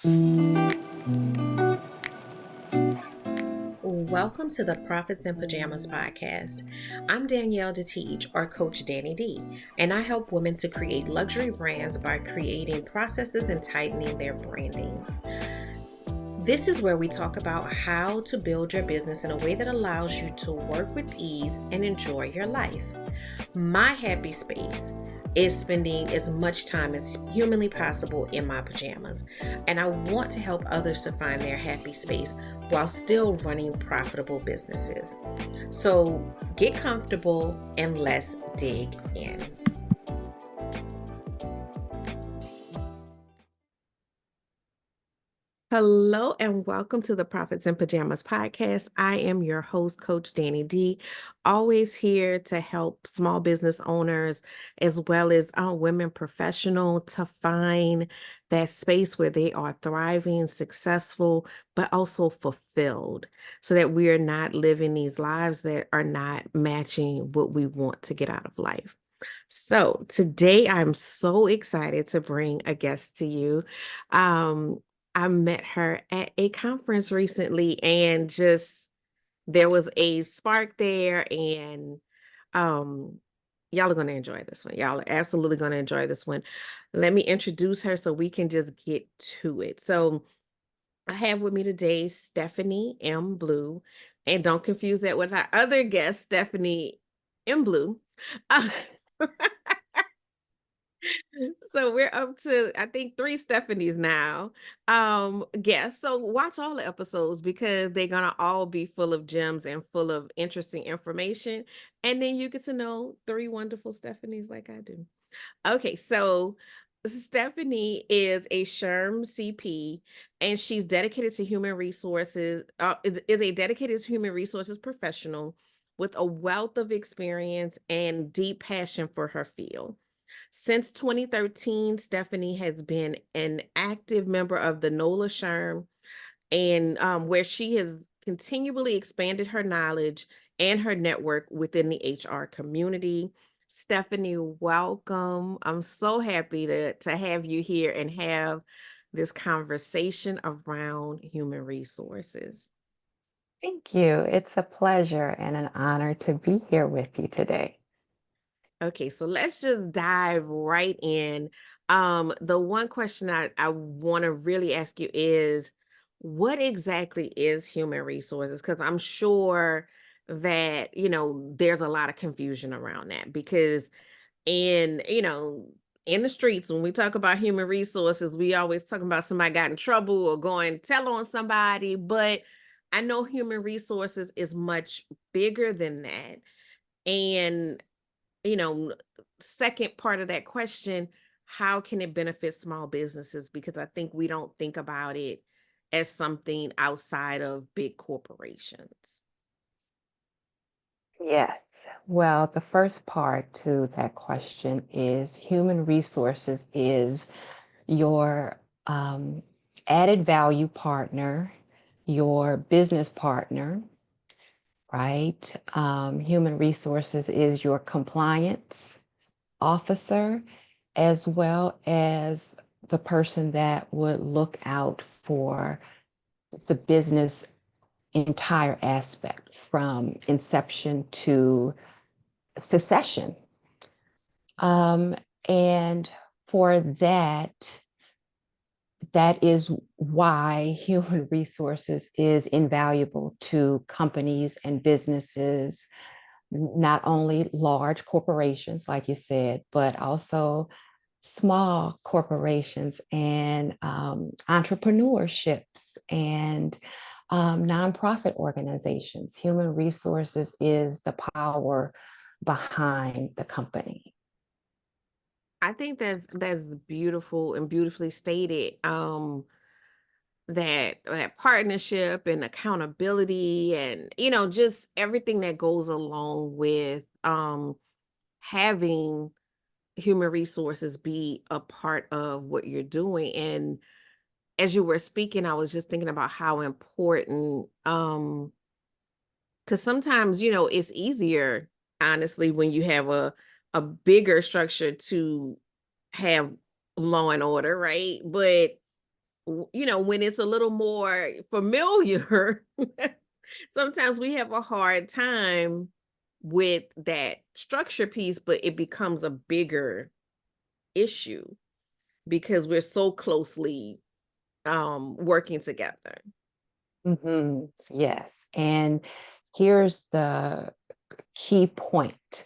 Welcome to the Profits in Pajamas podcast. I'm Danielle D, or Coach Danni D, and I help women to create luxury brands by creating processes and tightening their branding. This is where we talk about how to build your business in a way that allows you to work with ease and enjoy your life. My happy space is spending as much time as humanly possible in my pajamas, and I want to help others to find their happy space while still running profitable businesses. So get comfortable and let's dig in. Hello and welcome to the Profits in Pajamas podcast. I am your host, Coach Danni D, always here to help small business owners as well as women professional to find that space where they are thriving, successful, but also fulfilled so that we are not living these lives that are not matching what we want to get out of life. So today I'm so excited to bring a guest to you. I met her at a conference recently and just there was a spark there and um y'all are going to enjoy this one. Y'all are absolutely going to enjoy this one. Let me introduce her so we can just get to it. So I have with me today Stephanie M. Blue, and don't confuse that with our other guest, Stephanie M. Blue. Uh, So we're up to, I think, 3 Stephanies now. Yes, so watch all the episodes because they're gonna all be full of gems and full of interesting information. And then you get to know 3 wonderful Stephanies like I do. Okay, so Stephanie is a SHRM CP and she's dedicated to human resources, is a dedicated human resources professional with a wealth of experience and deep passion for her field. Since 2013, Stephanie has been an active member of the NOLA SHRM, and where she has continually expanded her knowledge and her network within the HR community. Stephanie, welcome. I'm so happy to have you here and have this conversation around human resources. Thank you. It's a pleasure and an honor to be here with you today. Okay, so let's just dive right in. The one question I want to really ask you is, what exactly is human resources? Because I'm sure that, there's a lot of confusion around that because in the streets, when we talk about human resources, we always talk about somebody got in trouble or going tell on somebody, but I know human resources is much bigger than that. And you know, second part of that question, how can it benefit small businesses? Because I think we don't think about it as something outside of big corporations. Yes. Well, the first part to that question is human resources is your added value partner, your business partner, right? Human resources is your compliance officer, as well as the person that would look out for the business entire aspect from inception to secession. Um, and for that, that is why human resources is invaluable to companies and businesses, not only large corporations, like you said, but also small corporations and entrepreneurships and nonprofit organizations. Human resources is the power behind the company. I think that's beautiful and beautifully stated. That partnership and accountability and just everything that goes along with having human resources be a part of what you're doing. And as you were speaking, I was just thinking about how important, because sometimes, it's easier, honestly, when you have a bigger structure to have law and order, right? But when it's a little more familiar, sometimes we have a hard time with that structure piece, but it becomes a bigger issue because we're so closely working together. Yes. And here's the key point.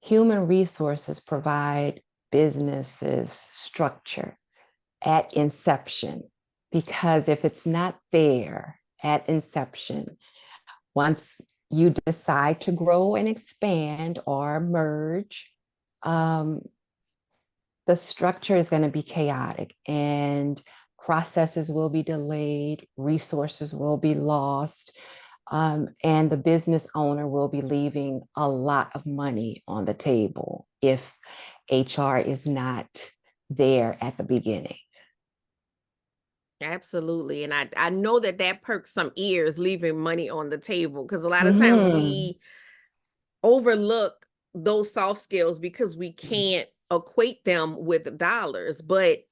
Human resources provide businesses structure at inception, because if it's not there at inception, once you decide to grow and expand or merge, um, the structure is going to be chaotic and processes will be delayed, resources will be lost, and the business owner will be leaving a lot of money on the table if HR is not there at the beginning. Absolutely. And I know that that perks some ears, leaving money on the table, because a lot of times Mhm. we overlook those soft skills because we can't equate them with dollars. But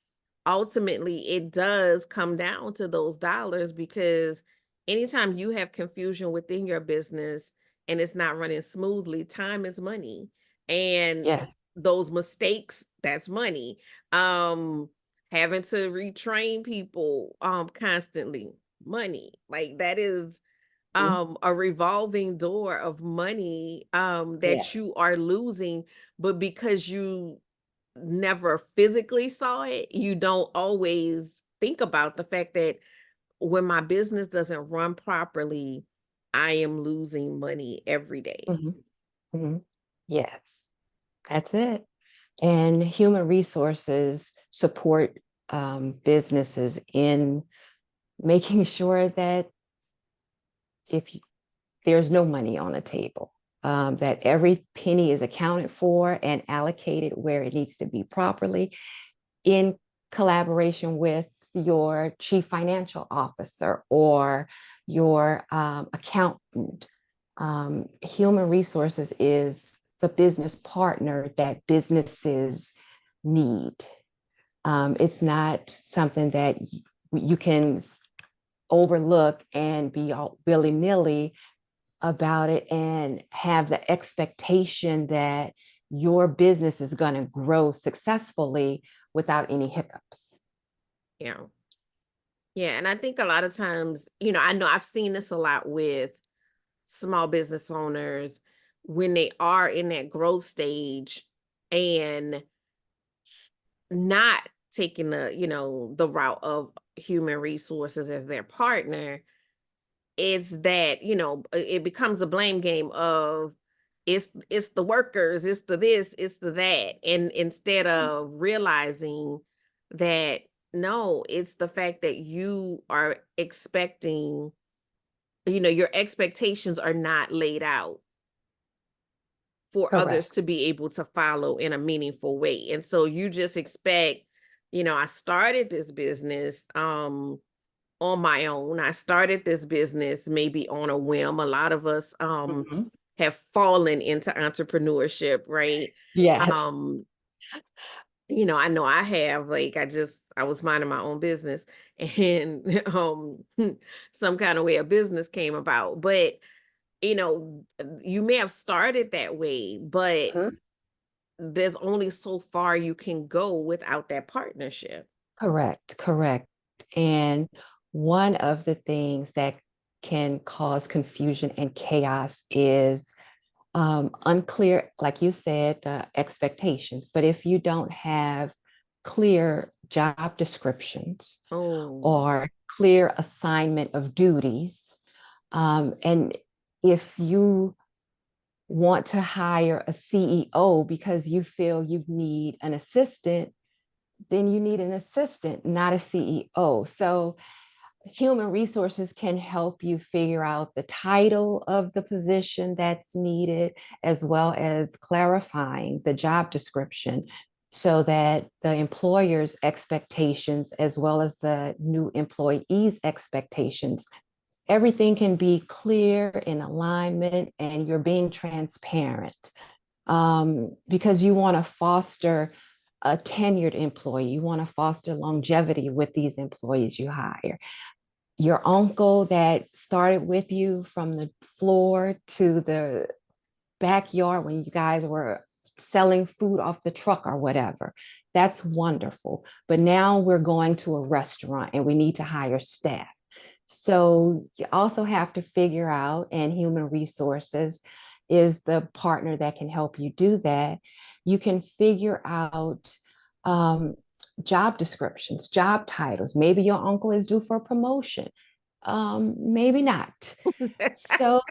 ultimately, it does come down to those dollars, because anytime you have confusion within your business and it's not running smoothly, time is money. And Yes. those mistakes, that's money. Um, Having to retrain people constantly, money. Like that is Mhm. a revolving door of money Yeah. that you are losing, but because you never physically saw it, you don't always think about the fact that when my business doesn't run properly, I am losing money every day. Mhm. Mhm. Yes, that's it. And human resources support businesses in making sure that if there's no money on the table, that every penny is accounted for and allocated where it needs to be properly, in collaboration with your chief financial officer or your accountant. Human resources is the business partner that businesses need. It's not something that you can overlook and be all willy-nilly about it and have the expectation that your business is going to grow successfully without any hiccups. Yeah. Yeah. And I think a lot of times, I know I've seen this a lot with small business owners when they are in that growth stage and not taking the route of human resources as their partner. It's that it becomes a blame game of it's the workers, it's the this, it's the that, and instead of realizing that no, it's the fact that you are expecting, your expectations are not laid out for others Correct. to be able to follow in a meaningful way. And so you just expect, I started this business on my own. I started this business maybe on a whim. A lot of us Mhm. have fallen into entrepreneurship, right? Yes. Um I know I have, like I was minding my own business and some kind of way a business came about. But you may have started that way, but Mhm. there's only so far you can go without that partnership. Correct. Correct. And one of the things that can cause confusion and chaos is unclear, like you said, the expectations. But if you don't have clear job descriptions Oh, or clear assignment of duties, and if you want to hire a CEO because you feel you need an assistant, then you need an assistant, not a CEO. So human resources can help you figure out the title of the position that's needed, as well as clarifying the job description so that the employer's expectations, as well as the new employee's expectations, everything can be clear in alignment and you're being transparent, because you want to foster a tenured employee. You want to foster longevity with these employees you hire. Your uncle that started with you from the floor to the backyard when you guys were selling food off the truck or whatever. That's wonderful. But now we're going to a restaurant and we need to hire staff. So you also have to figure out, and human resources is the partner that can help you do that. You can figure out um, job descriptions, job titles. Maybe your uncle is due for a promotion. Maybe not. So,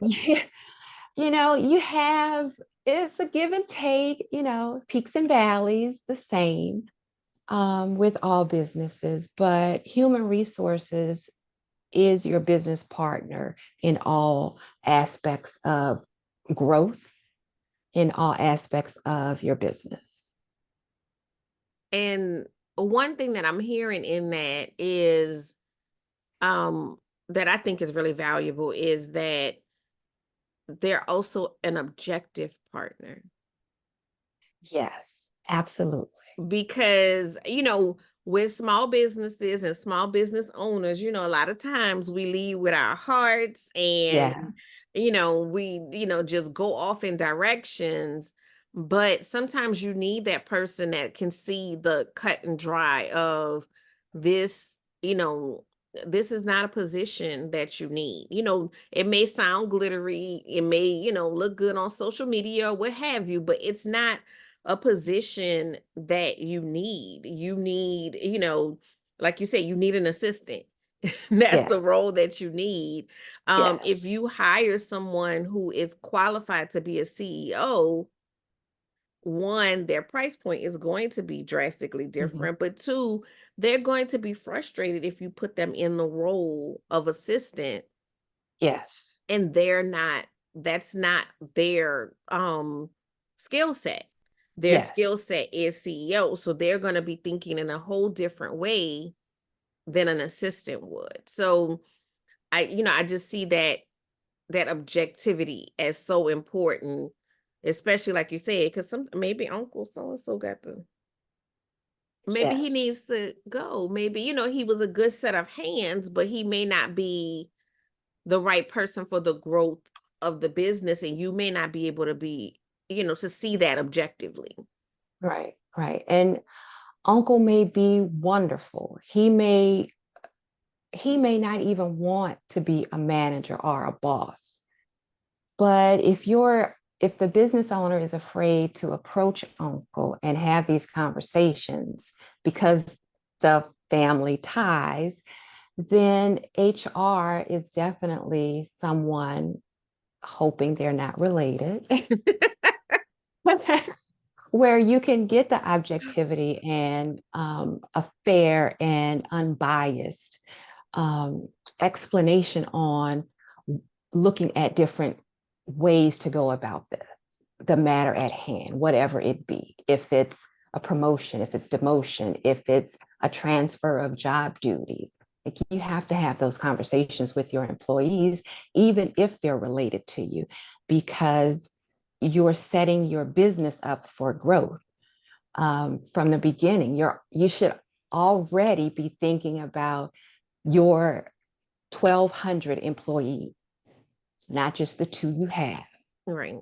you have, it's a give and take, peaks and valleys, the same with all businesses, but human resources is your business partner in all aspects of growth, in all aspects of your business. And one thing that I'm hearing in that is that I think is really valuable is that they're also an objective partner. Yes, absolutely. Because, with small businesses and small business owners, a lot of times we lead with our hearts and, Yeah. we, just go off in directions. But sometimes you need that person that can see the cut and dry of this, this is not a position that you need. It may sound glittery, it may, look good on social media or what have you, but it's not a position that you need. You need, like you said, you need an assistant. That's Yes. the role that you need. If Yes. you hire someone who is qualified to be a CEO, one, their price point is going to be drastically Mhm. different, but two, they're going to be frustrated if you put them in the role of assistant Yes. and that's not their skill set. Their skill Yes. set is CEO, so they're going to be thinking in a whole different way than an assistant would. So I just see that objectivity as so important, especially like you said, because some maybe Uncle so and so got to, maybe he Yes. needs to go. Maybe, he was a good set of hands, but he may not be the right person for the growth of the business, and you may not be able to be, to see that objectively. Right. Right. And uncle may be wonderful. He may not even want to be a manager or a boss. But if the business owner is afraid to approach uncle and have these conversations because the family ties, then HR is definitely someone, hoping they're not related, where you can get the objectivity and a fair and unbiased um, explanation on looking at different ways to go about the matter at hand, whatever it be. If it's a promotion, if it's demotion, if it's a transfer of job duties. Like, you have to have those conversations with your employees, even if they're related to you, because you're setting your business up for growth from the beginning. You should already be thinking about your 1,200 employees, not just the two you have. Right.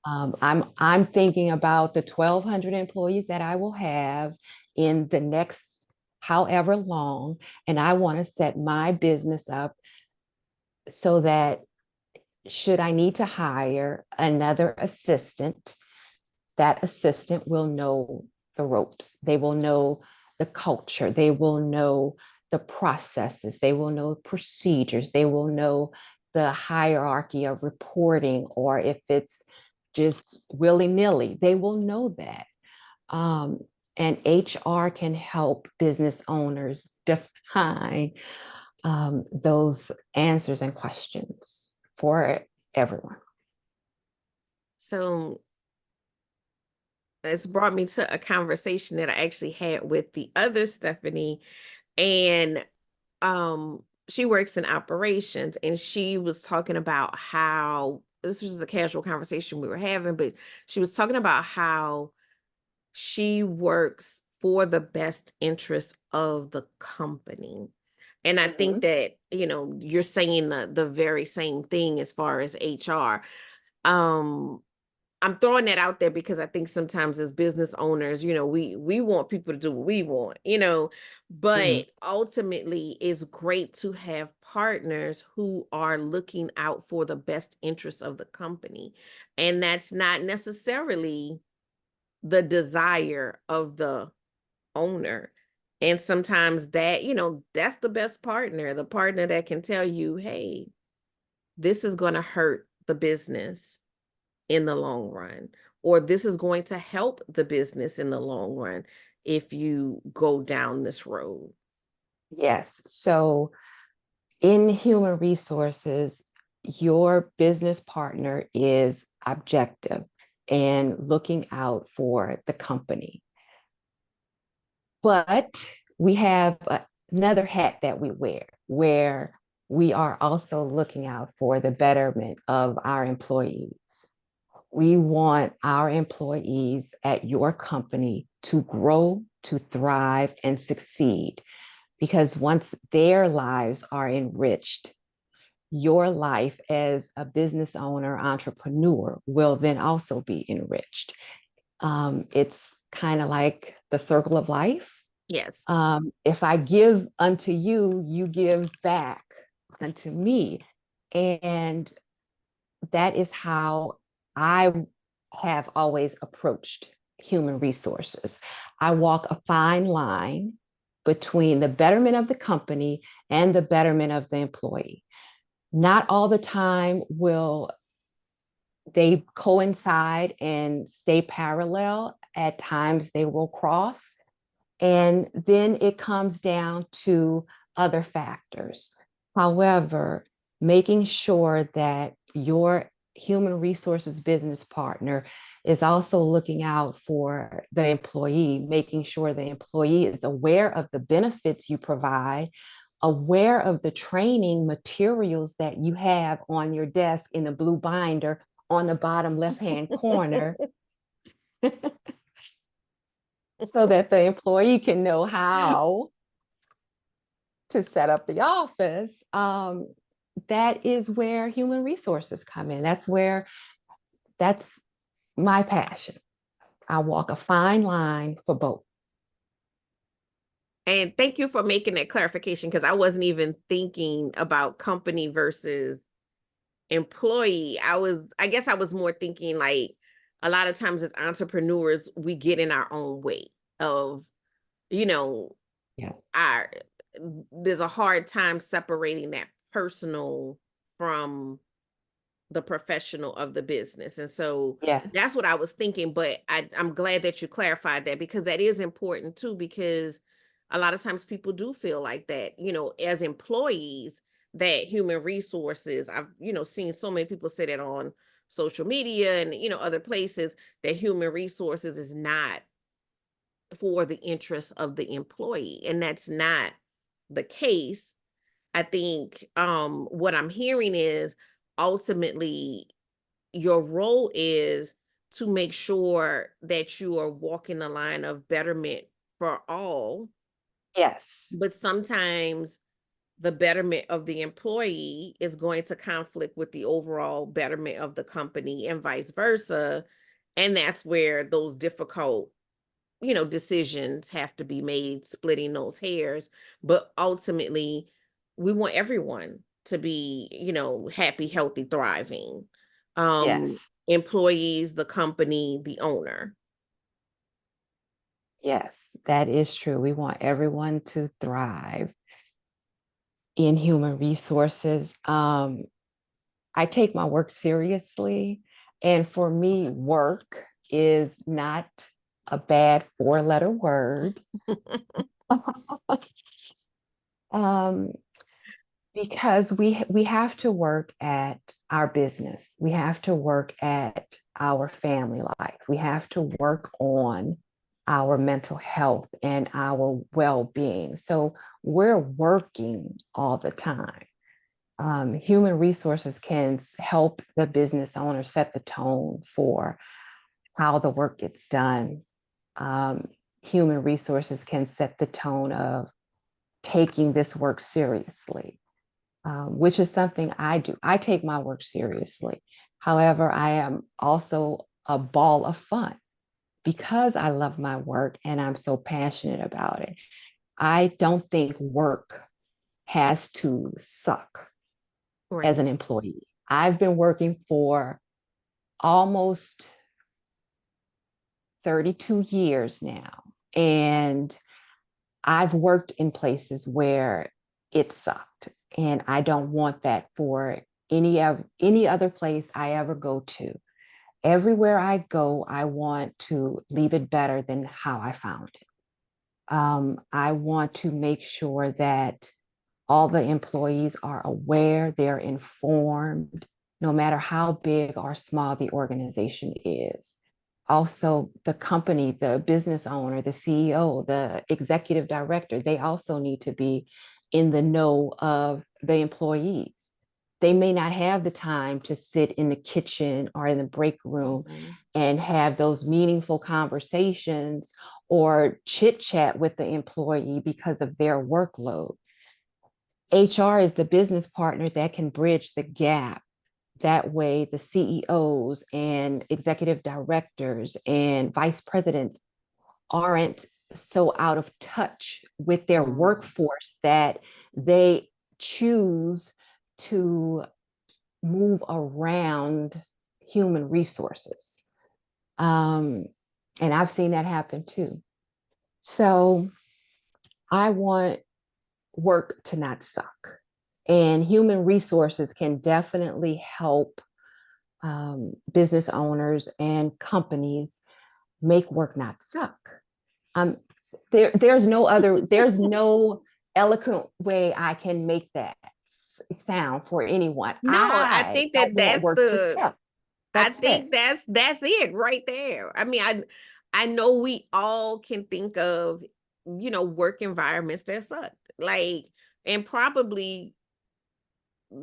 I'm thinking about the 1,200 employees that I will have in the next however long, and I want to set my business up so that should I need to hire another assistant, that assistant will know the ropes. They will know the culture. They will know the processes. They will know procedures. They will know the hierarchy of reporting, or if it's just willy-nilly, they will know that. Um, and HR can help business owners define those answers and questions for everyone. So it's brought me to a conversation that I actually had with the other Stephanie, and she works in operations, and she was talking about how this was a casual conversation we were having, but she was talking about how she works for the best interest of the company. And I think Mhm. that, you're saying the very same thing as far as HR. Um, I'm throwing that out there because I think sometimes as business owners, we want people to do what we want, Mhm. but ultimately it's great to have partners who are looking out for the best interests of the company. And that's not necessarily the desire of the owner. And sometimes that, that's the best partner, the partner that can tell you, hey, this is going to hurt the business in the long run, or this is going to help the business in the long run if you go down this road. Yes. So in human resources, your business partner is objective and looking out for the company. But we have another hat that we wear, where we are also looking out for the betterment of our employees. We want our employees at your company to grow, to thrive, and succeed. Because once their lives are enriched, your life as a business owner, entrepreneur will then also be enriched. It's kind of like the circle of life. Yes. If I give unto you, you give back unto me. And that is how I have always approached human resources. I walk a fine line between the betterment of the company and the betterment of the employee. Not all the time will they coincide and stay parallel. At times they will cross. And then it comes down to other factors. However, making sure that your human resources business partner is also looking out for the employee, making sure the employee is aware of the benefits you provide, aware of the training materials that you have on your desk in the blue binder on the bottom left-hand corner, so that the employee can know how to set up the office. That is where human resources come in. That's my passion. I walk a fine line for both. And thank you for making that clarification because I wasn't even thinking about company versus employee. I guess I was more thinking like a lot of times as entrepreneurs, we get in our own way of, you know, Yeah. our there's a hard time separating that personal from the professional of the business. And so Yeah. that's what I was thinking. But I'm glad that you clarified that because that is important too, because a lot of times people do feel like that, as employees, that human resources, I've, seen so many people say that on social media and, other places that human resources is not for the interest of the employee. And that's not the case. I think what I'm hearing is ultimately your role is to make sure that you are walking the line of betterment for all, Yes. but sometimes the betterment of the employee is going to conflict with the overall betterment of the company and vice versa. And that's where those difficult, decisions have to be made, splitting those hairs. But ultimately, we want everyone to be, happy, healthy, thriving. Yes. Employees, the company, the owner. Yes. That is true. We want everyone to thrive in human resources. I take my work seriously. And for me, work is not a bad four-letter word. um, because we have to work at our business. We have to work at our family life. We have to work on our mental health and our well-being. So we're working all the time. Human resources can help the business owner set the tone for how the work gets done. Um, human resources can set the tone of taking this work seriously, which is something I do. I take my work seriously. However, I am also a ball of fun because I love my work and I'm so passionate about it. I don't think work has to suck as Right. an employee. I've been working for almost 32 years now, and I've worked in places where it sucked, and I don't want that for any other place I ever go to. Everywhere I go, I want to leave it better than how I found it. I want to make sure that all the employees are aware, they're informed, no matter how big or small the organization is. Also, the company, the business owner, the CEO, the executive director, they also need to be in the know of the employees. They may not have the time to sit in the kitchen or in the break room Mhm. and have those meaningful conversations or chit chat with the employee because of their workload. HR is the business partner that can bridge the gap. That way, the CEOs and executive directors and vice presidents aren't so out of touch with their Mhm. workforce that they choose to move around human resources. Um, and I've seen that happen too. So I want work to not suck. And human resources can definitely help business owners and companies make work not suck. Um, there's no eloquent way I can make that sound for anyone. No, I I think don't that want that's work to the suck. I That's it. think that's it right there. I mean, I know we all can think of, work environments that suck. Like, and probably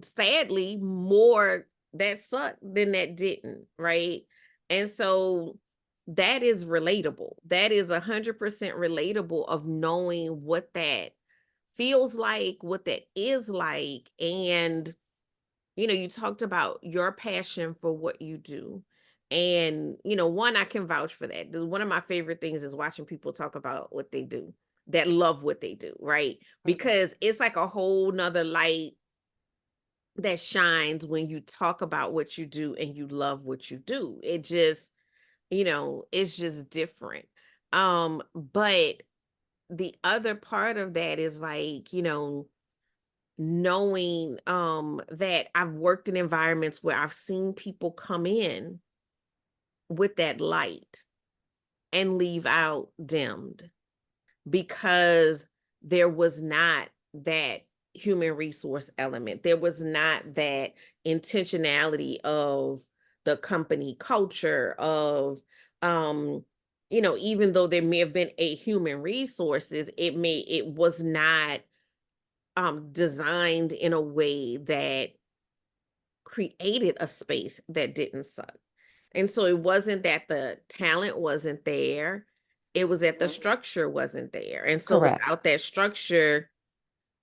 sadly more that sucked than that didn't, right? And so that is relatable. That is 100% relatable of knowing what that feels like, what that is like. And you talked about your passion for what you do. And, one, I can vouch for that. One of my favorite things is watching people talk about what they do, that love what they do, right? Mhm. Because it's like a whole nother light that shines when you talk about what you do and you love what you do. It just, it's just different. But the other part of that is like, knowing that I've worked in environments where I've seen people come in with that light and leave out dimmed because there was not that human resource element. There was not that intentionality of the company culture of even though there may have been a human resources, it was not designed in a way that created a space that didn't suck. And so it wasn't that the talent wasn't there, it was that the structure wasn't there. And so Correct. without that structure,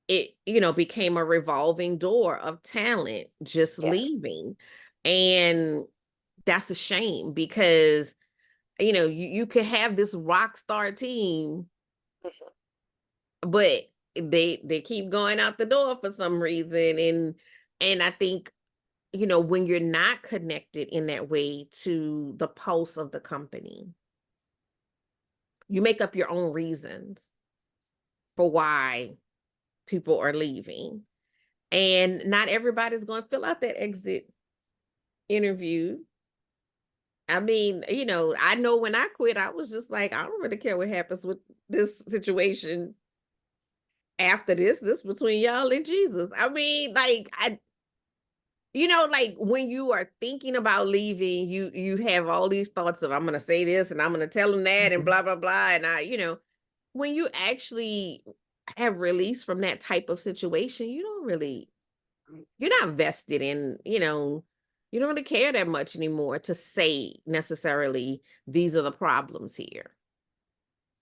it, became a revolving door of talent just Yeah. leaving. And that's a shame because, you could have this rock star team, but they keep going out the door for some reason. And I think when you're not connected in that way to the pulse of the company, you make up your own reasons for why people are leaving. And not everybody's going to fill out that exit interview. I mean, I know when I quit, I was just like, I don't really care what happens with this situation after this. This between y'all and Jesus. I mean, like, like when you are thinking about leaving, you have all these thoughts of I'm gonna say this and I'm gonna tell them that and Mhm. blah blah blah. And when you actually have released from that type of situation, you're not vested in, you don't really care that much anymore to say necessarily these are the problems here.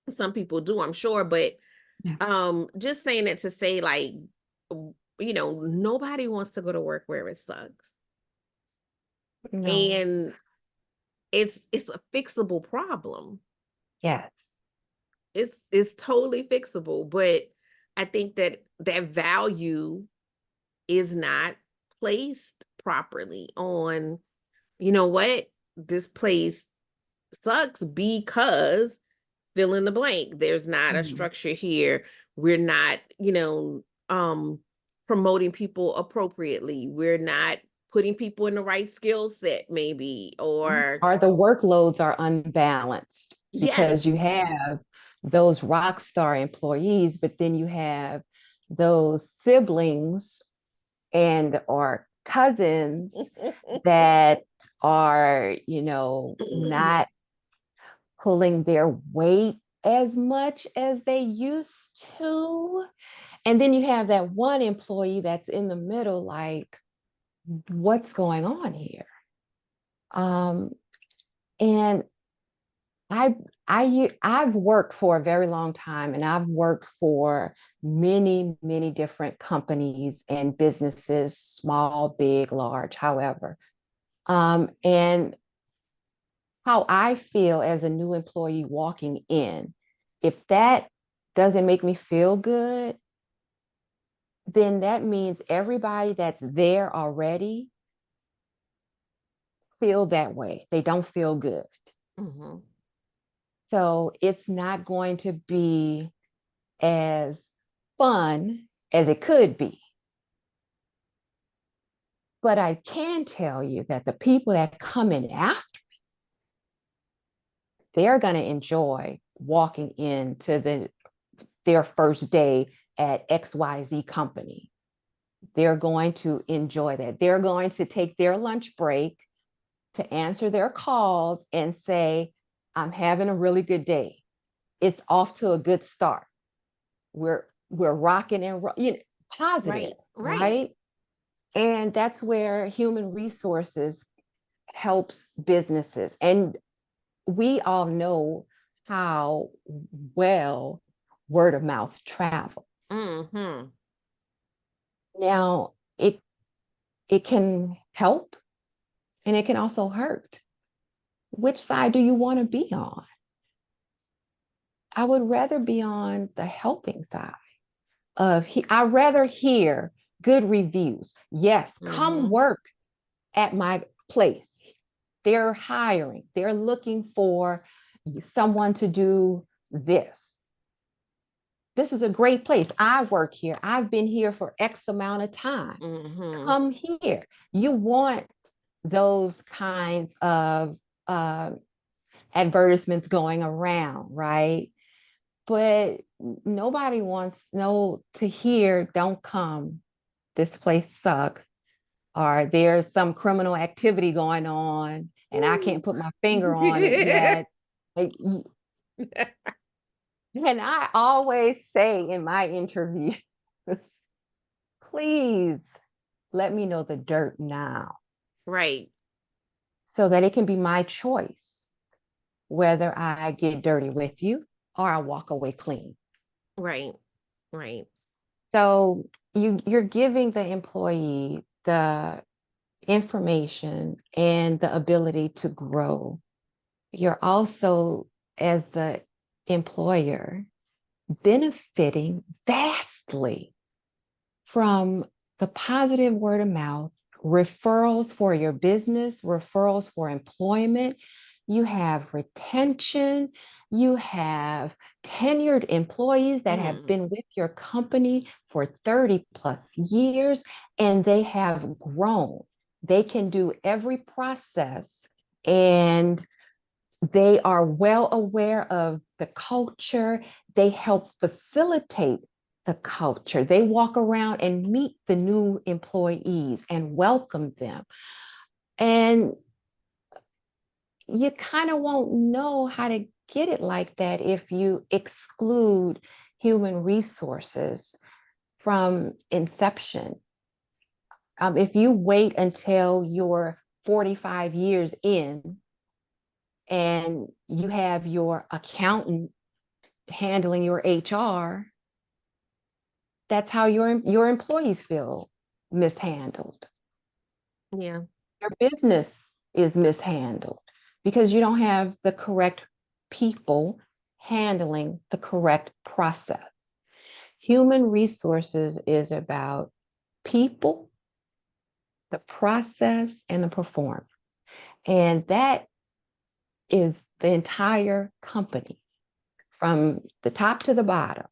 Some people do, I'm sure, but Yeah. just saying it to say like, nobody wants to go to work where it sucks. No. And it's a fixable problem. Yes. It's totally fixable, but I think that that value is not placed properly on, you know what, this place sucks because fill in the blank. There's not a Mhm. structure here. We're not, promoting people appropriately. We're not putting people in the right skill set, maybe, or Or the workloads are unbalanced because you yes. have those rock star employees, but then you have those siblings and or cousins that are, not pulling their weight as much as they used to. And then you have that one employee that's in the middle, like, what's going on here? Um, and I I've worked for a very long time, and I've worked for many, many different companies and businesses, small, big, large, however. And how I feel as a new employee walking in, if that doesn't make me feel good, then that means everybody that's there already feel that way. They don't feel good. Mhm. So it's not going to be as fun as it could be. But I can tell you that the people that come in after, they're going to enjoy walking into their first day at XYZ company. They're going to enjoy that. They're going to take their lunch break to answer their calls and say, I'm having a really good day. It's off to a good start. We're rocking and positive, Right, right. right? And that's where human resources helps businesses. And we all know how well word of mouth travels. Mhm. Now, it can help and it can also hurt. Which side do you want to be on? I would rather be on the helping side I'd rather hear good reviews. Yes, come Mhm. work at my place. They're hiring. They're looking for someone to do this. This is a great place. I work here. I've been here for X amount of time. Mhm. Come here. You want those kinds of uh, advertisements going around, right? But nobody wants no to hear, don't come. This place sucks. Or there's some criminal activity going on and I can't put my finger on it yet. Like, and I always say in my interviews, please let me know the dirt now Right, so that it can be my choice whether I get dirty with you or I walk away clean. right, right. So you're giving the employee the information and the ability to grow. You're also, as the employer, benefiting vastly from the positive word of mouth, referrals for your business, referrals for employment. You have retention. You have tenured employees that have Mm. been with your company for 30 plus years and they have grown. They can do every process and they are well aware of the culture. They help facilitate the culture. They walk around and meet the new employees and welcome them. And you kind of won't know how to get it like that if you exclude human resources from inception. If you wait until you're 45 years in and you have your accountant handling your HR, that's how your employees feel mishandled. Yeah. Your business is mishandled because you don't have the correct people handling the correct process. Human resources is about people, the process, and the performance. And that is the entire company from the top to the bottom,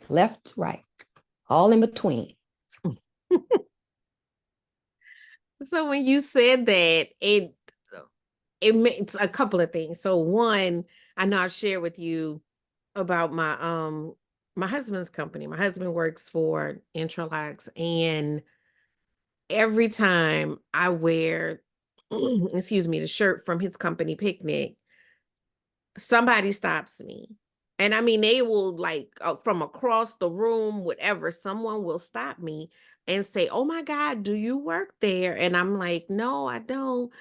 left, right, all in between. So when you said that, it makes a couple of things. So one, I know I shared with you about my husband's company. My husband works for Intralox, and every time I wear excuse me, the shirt from his company picnic, somebody stops me. And I mean, they will like from across the room, whatever, someone will stop me and say, "Oh my God, do you work there?" And I'm like, "No, I don't."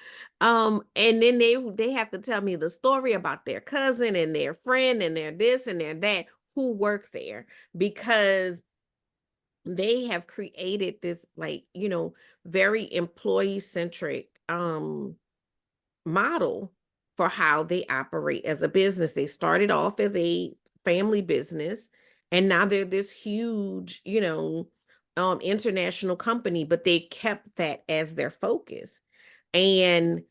And then they have to tell me the story about their cousin and their friend and their this and their that who work there, because they have created this, like, very employee centric model for how they operate as a business. They started off as a family business, and now they're this huge, international company, but they kept that as their focus. And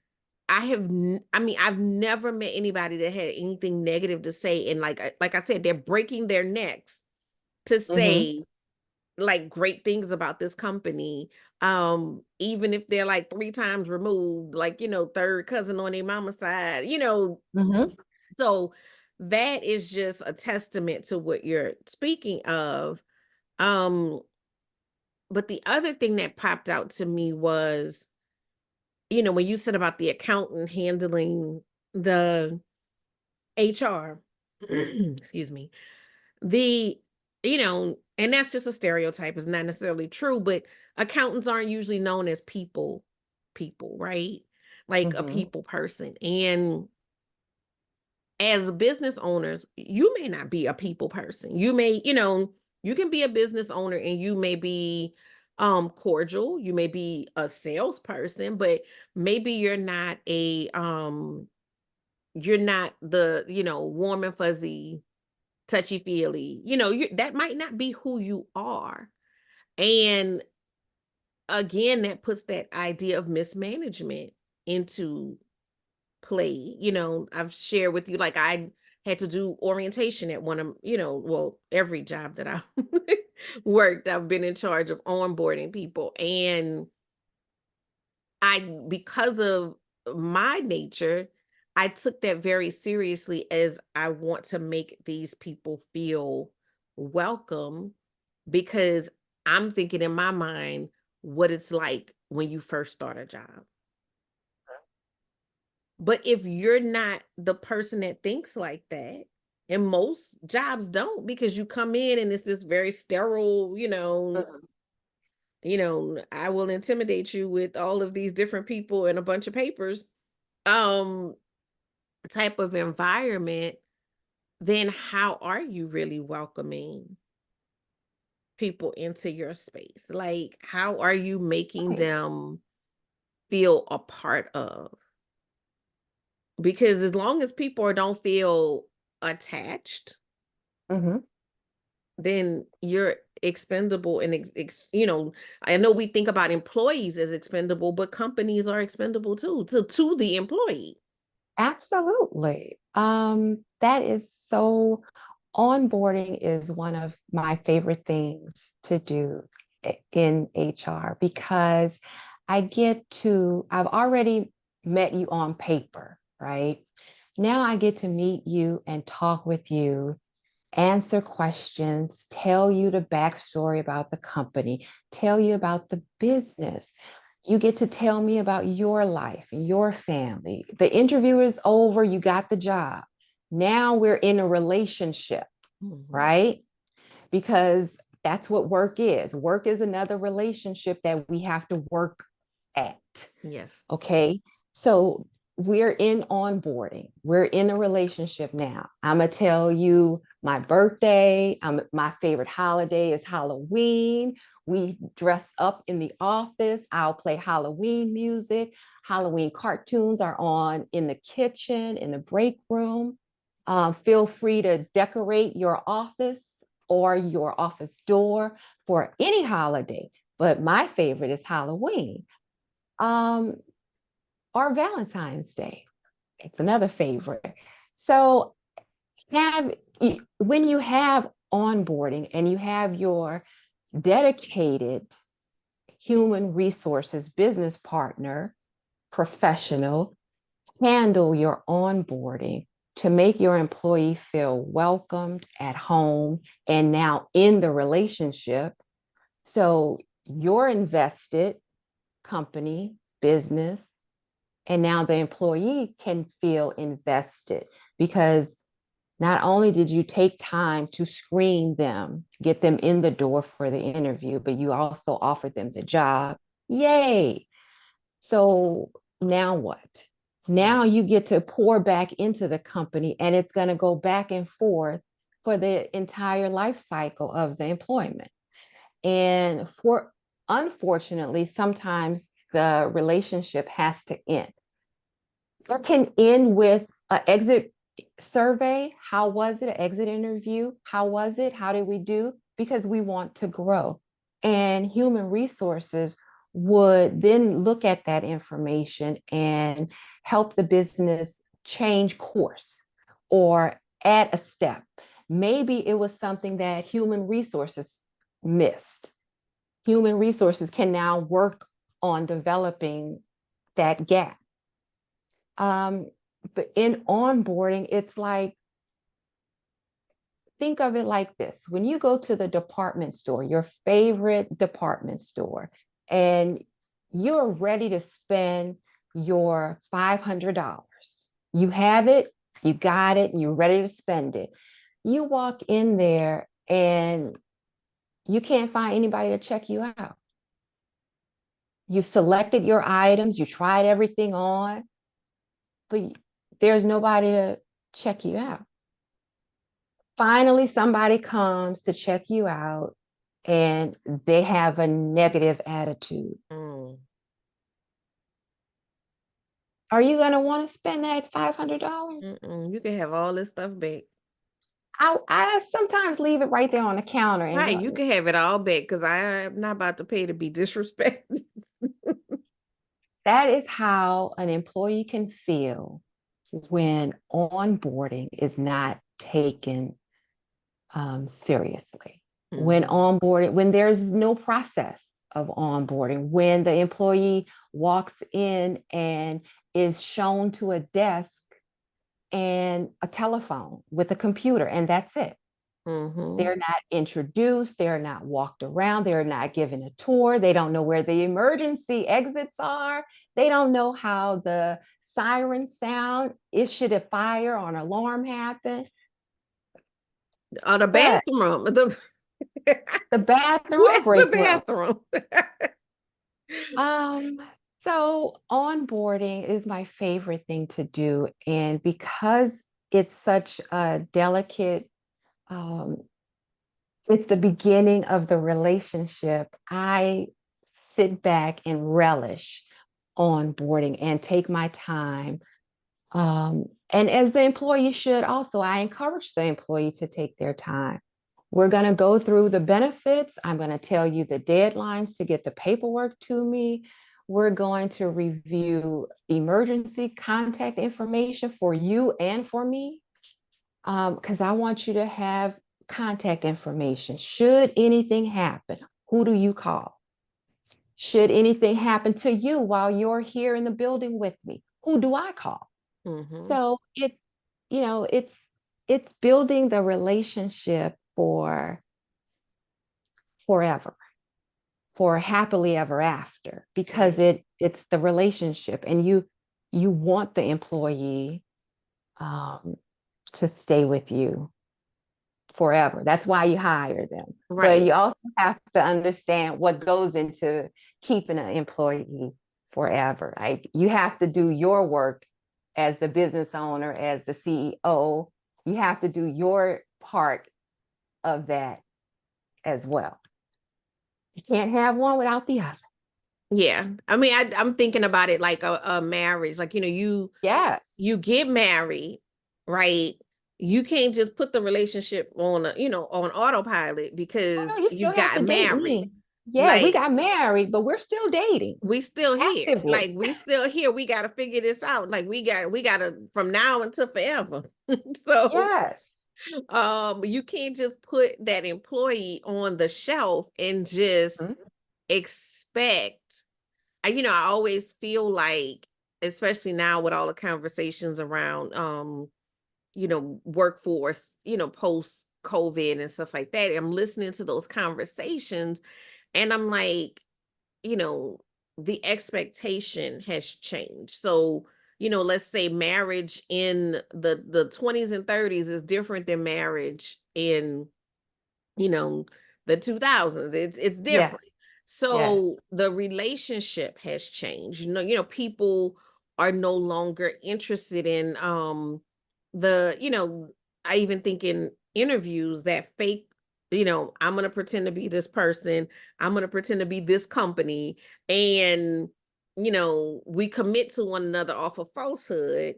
I mean, I've never met anybody that had anything negative to say. And like I said, they're breaking their necks to Mm-hmm, say like great things about this company, even if they're like three times removed, like, third cousin on their mama's side, mm-hmm. so that is just a testament to what you're speaking of. um but the other thing that popped out to me was, when you said about the accountant handling the HR, excuse me, the and that's just a stereotype, it's not necessarily true, but accountants aren't usually known as people, right? Like a Mm-hmm. people person. And as business owners, you may not be a people person. You may, you can be a business owner and you may be cordial, you may be a salesperson, but maybe you're not the, warm and fuzzy, touchy feely, that might not be who you are. And again, that puts that idea of mismanagement into play. I've shared with you, like, I had to do orientation at one of, well, every job that I worked, I've been in charge of onboarding people. And because of my nature, I took that very seriously, as I want to make these people feel welcome, because I'm thinking in my mind what it's like when you first start a job. But if you're not the person that thinks like that, and most jobs don't, because you come in and it's this very sterile, I will intimidate you with all of these different people and a bunch of papers, um, type of environment, then how are you really welcoming people into your space? Like, how are you making Right. them feel a part of? Because as long as people don't feel attached, Mm-hmm. then you're expendable. And I know we think about employees as expendable, but companies are expendable too, to the employee. Absolutely. That is so, onboarding is one of my favorite things to do in HR because I've already met you on paper, right? Now I get to meet you and talk with you, answer questions, tell you the backstory about the company, tell you about the business. You get to tell me about your life and your family. The interview is over, you got the job. Now we're in a relationship, Mhm. right? Because that's what work is. Work is another relationship that we have to work at. Yes. Okay. So we're in onboarding. We're in a relationship now. I'm gonna tell you my birthday. My favorite holiday is Halloween. We dress up in the office. I'll play Halloween music. Halloween cartoons are on in the kitchen, in the break room. Feel free to decorate your office or your office door for any holiday. But my favorite is Halloween. Um, or Valentine's Day. It's another favorite. So have when you have onboarding and you have your dedicated human resources business partner, professional, handle your onboarding to make your employee feel welcomed at home and now in the relationship. So you're invested, company, business, and now the employee can feel invested because not only did you take time to screen them, get them in the door for the interview, but you also offered them the job. Yay. So now what? Now you get to pour back into the company and it's going to go back and forth for the entire life cycle of the employment. And for unfortunately, sometimes the relationship has to end. It can end with an exit survey. How was it? An exit interview. How was it? How did we do? Because we want to grow. And human resources would then look at that information and help the business change course or add a step. Maybe it was something that human resources missed. Human resources can now work on developing that gap. But in onboarding, it's like, think of it like this. When you go to the department store, your favorite department store, and you're ready to spend your $500, you have it, you got it, and you're ready to spend it. You walk in there and you can't find anybody to check you out. You selected your items, you tried everything on, but there's nobody to check you out. Finally, somebody comes to check you out and they have a negative attitude. Mm. Are you going to want to spend that $500? You can have all this stuff back. I sometimes leave it right there on the counter and Right, you can have it all back because I am not about to pay to be disrespected. that is how an employee can feel when onboarding is not taken seriously. When Mhm. onboarding, when there's no process of onboarding, when the employee walks in and is shown to a desk and a telephone with a computer, and that's it. Mhm. They're not introduced, they're not walked around, they're not given a tour, they don't know where the emergency exits are, they don't know how the sirens sound, if should a fire or an alarm happens. Oh, the But bathroom. the bathroom or Where's the break room. bathroom? Um, so onboarding is my favorite thing to do. And because it's such a delicate, um, it's the beginning of the relationship, I sit back and relish onboarding and take my time. And as the employee should also, I encourage the employee to take their time. We're going to go through the benefits. I'm going to tell you the deadlines to get the paperwork to me. We're going to review emergency contact information for you and for me, because I want you to have contact information. Should anything happen, who do you call? Should anything happen to you while you're here in the building with me, who do I call? Mhm. So it's building the relationship for forever, for happily ever after, because Right. it's the relationship, and you want the employee um, to stay with you forever. That's why you hire them. But Right. you also have to understand what goes into keeping an employee forever. Like, you have to do your work as the business owner, as the CEO, you have to do your part of that as well. You can't have one without the other. Yeah. I mean, I'm thinking about it like a marriage. Like, Yes. you get married, right? You can't just put the relationship on on autopilot Oh because no, you you still have got to date married. me. Yeah, we Like got married, but we're still dating we still here. actively. Like we still here. We got to figure this out. Like we got to from now until forever. So Yes. you can't just put that employee on the shelf and just Mhm. expect. I always feel like, especially now with all the conversations around workforce, post COVID and stuff like that. I'm listening to those conversations and I'm like, you know, the expectation has changed. So, let's say marriage in the 20s and 30s is different than marriage in you know the 2000s. It's Yes. different. Yes. So the relationship has changed. People are no longer interested in the I even think in interviews that fake, I'm going to pretend to be this person, I'm going to pretend to be this company, and we commit to one another off of falsehood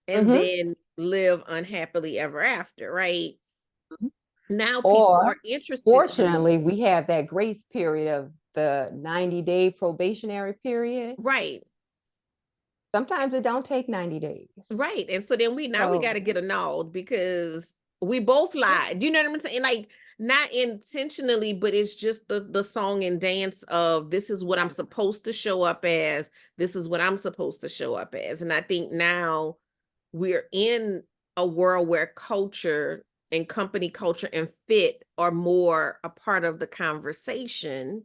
and Hmm. then live unhappily ever after, right? Now people Or are interested in. fortunately, we have that grace period of the 90-day probationary period. Right, Sometimes it don't take 90 days. right. And so then we got So to get annulled because we both yeah. lied. Do you know what I'm saying? Like, not intentionally, but it's just the song and dance of, this is what I'm supposed to show up as, this is what I'm supposed to show up as. And I think now we're in a world where culture and company culture and fit are more a part of the conversation.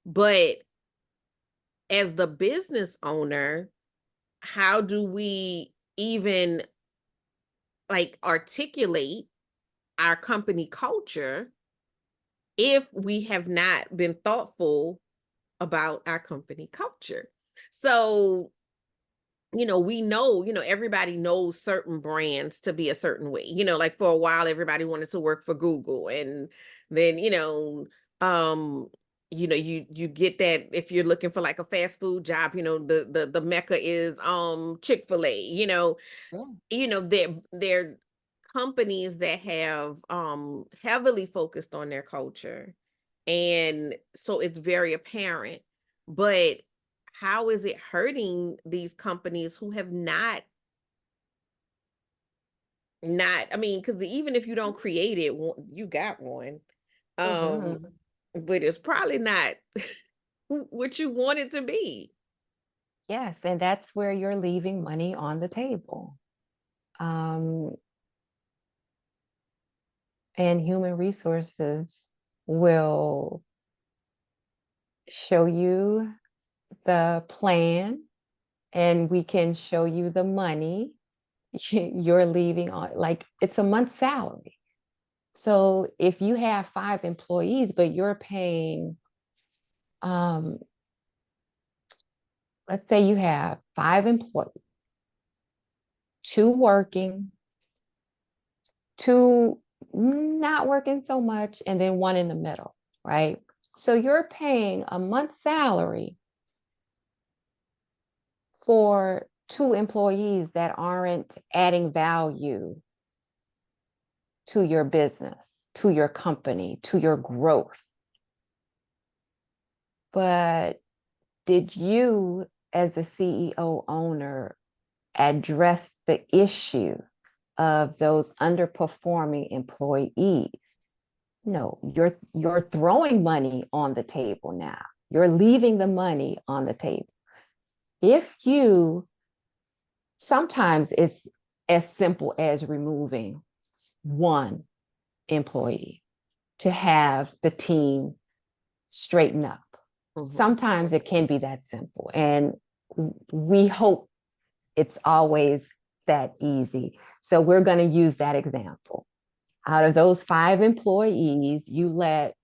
But as the business owner, how do we even like articulate our company culture if we have not been thoughtful about our company culture? So, we know, everybody knows certain brands to be a certain way. Like for a while, everybody wanted to work for Google. And then, um, you get that if you're looking for like a fast food job, the mecca is Chick-fil-A, Yeah. they're companies that have heavily focused on their culture. And so it's very apparent. But how is it hurting these companies who have not, I mean, because even if you don't create it, you got one. Um, Mhm. but it's probably not what you want it to be. Yes, and that's where you're leaving money on the table. Um, and human resources will show you the plan and we can show you the money you're leaving on, like it's a month's salary. So if you have 5 employees, but you're paying, um, let's say you have 5 employees, two working, two not working so much, and then one in the middle, right? So you're paying a month's salary for 2 employees that aren't adding value to your business, to your company, to your growth. But did you, as the CEO owner, address the issue of those underperforming employees? No, you're throwing money on the table now. You're leaving the money on the table. If you sometimes it's as simple as removing one employee to have the team straighten up. Mhm. Sometimes it can be that simple. And we hope it's always that easy. So we're going to use that example. Out of those 5 employees, you let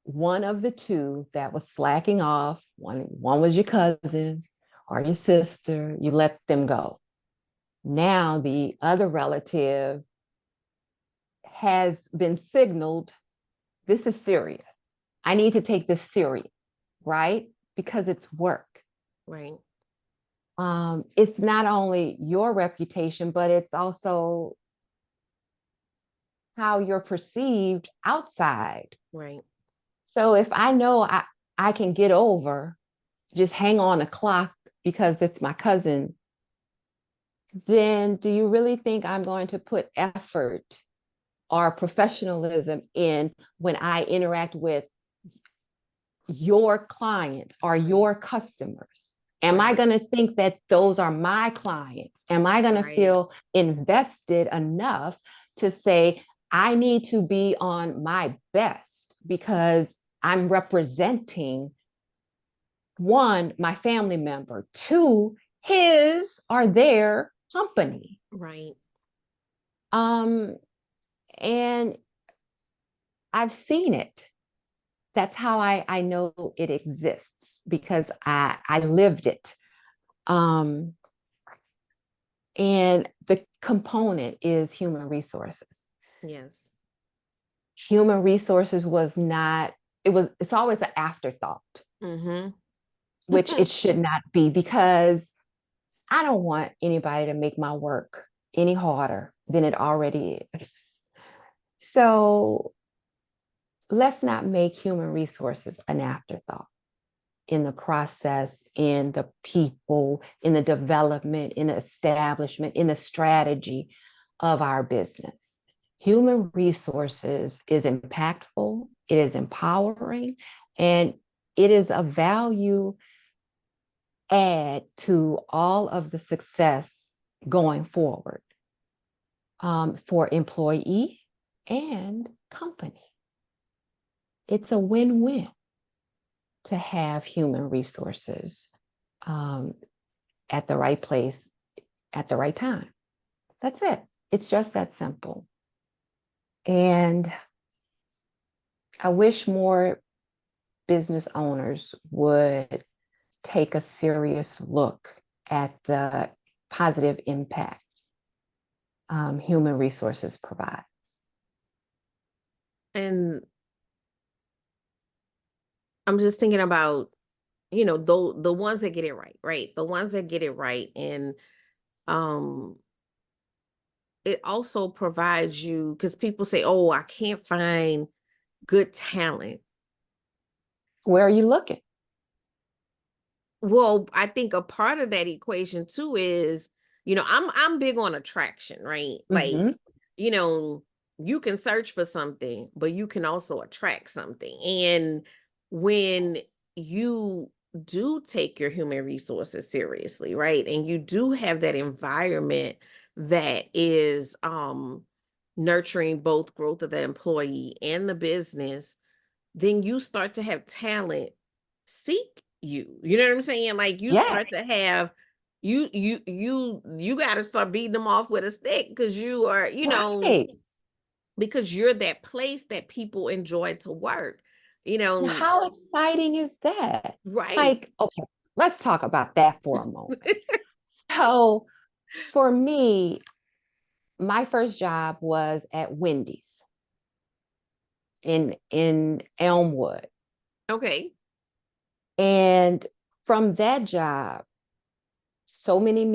one of the two that was slacking off, one was your cousin or your sister, you let them go. Now the other relative has been signaled, this is serious. I need to take this serious, right? Because it's work. Right. It's not only your reputation, but it's also how you're perceived outside. Right. So if I know I can get over, just hang on a clock because it's my cousin, then do you really think I'm going to put effort or professionalism in when I interact with your clients or Right. your customers? Am I Right. going to think that those are my clients? Am I going to Right. feel invested enough to say, I need to be on my best because I'm representing one, my family member, two, his or their company. Right. Um, and I've seen it. That's how I know it exists because I lived it. Um, and the component is human resources. Yes. Human resources was not, it's always an afterthought, Mm-hmm. which it should not be because I don't want anybody to make my work any harder than it already is. So let's not make human resources an afterthought in the process, in the people, in the development, in the establishment, in the strategy of our business. Human resources is impactful, it is empowering, and it is a value add to all of the success going forward for employee and company. It's a win-win to have human resources um, at the right place at the right time. That's it. It's just that simple. And I wish more business owners would take a serious look at the positive impact human resources provide. And I'm just thinking about, the ones that get it right, right? The ones that get it right. And um it also provides you, because people say, oh, I can't find good talent. Where are you looking? Well, I think a part of that equation too is, I'm big on attraction, right? Mm-hmm. Like, you know, you can search for something, but you can also attract something. And when you do take your human resources seriously, right? And you do have that environment that is nurturing both growth of the employee and the business, then you start to have talent seek you. You know what I'm saying? Like you Yes, start to have you got to start beating them off with a stick because you are, right. because you're that place that people enjoy to work. You Now, know, how exciting is that? right. Like, okay, let's talk about that for a moment. So, for me, my first job was at Wendy's in Elmwood. Okay. And from that job, so many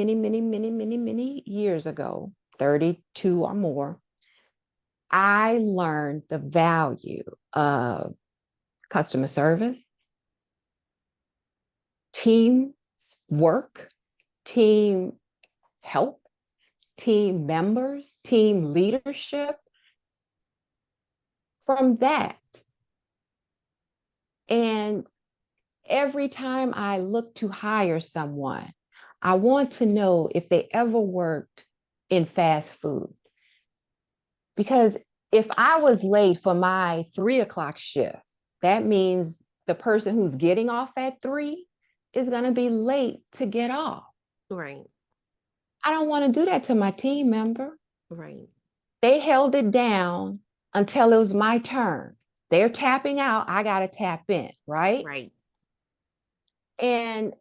years ago, 32 or more, I learned the value of customer service, team work, team help, team members, team leadership from that. And every time I look to hire someone, I want to know if they ever worked in fast food. Because if I was late for my 3 o'clock shift, that means the person who's getting off at 3 is going to be late to get off. Right. I don't want to do that to my team member. Right. They held it down until it was my turn. They're tapping out. I got to tap in, right? Right. And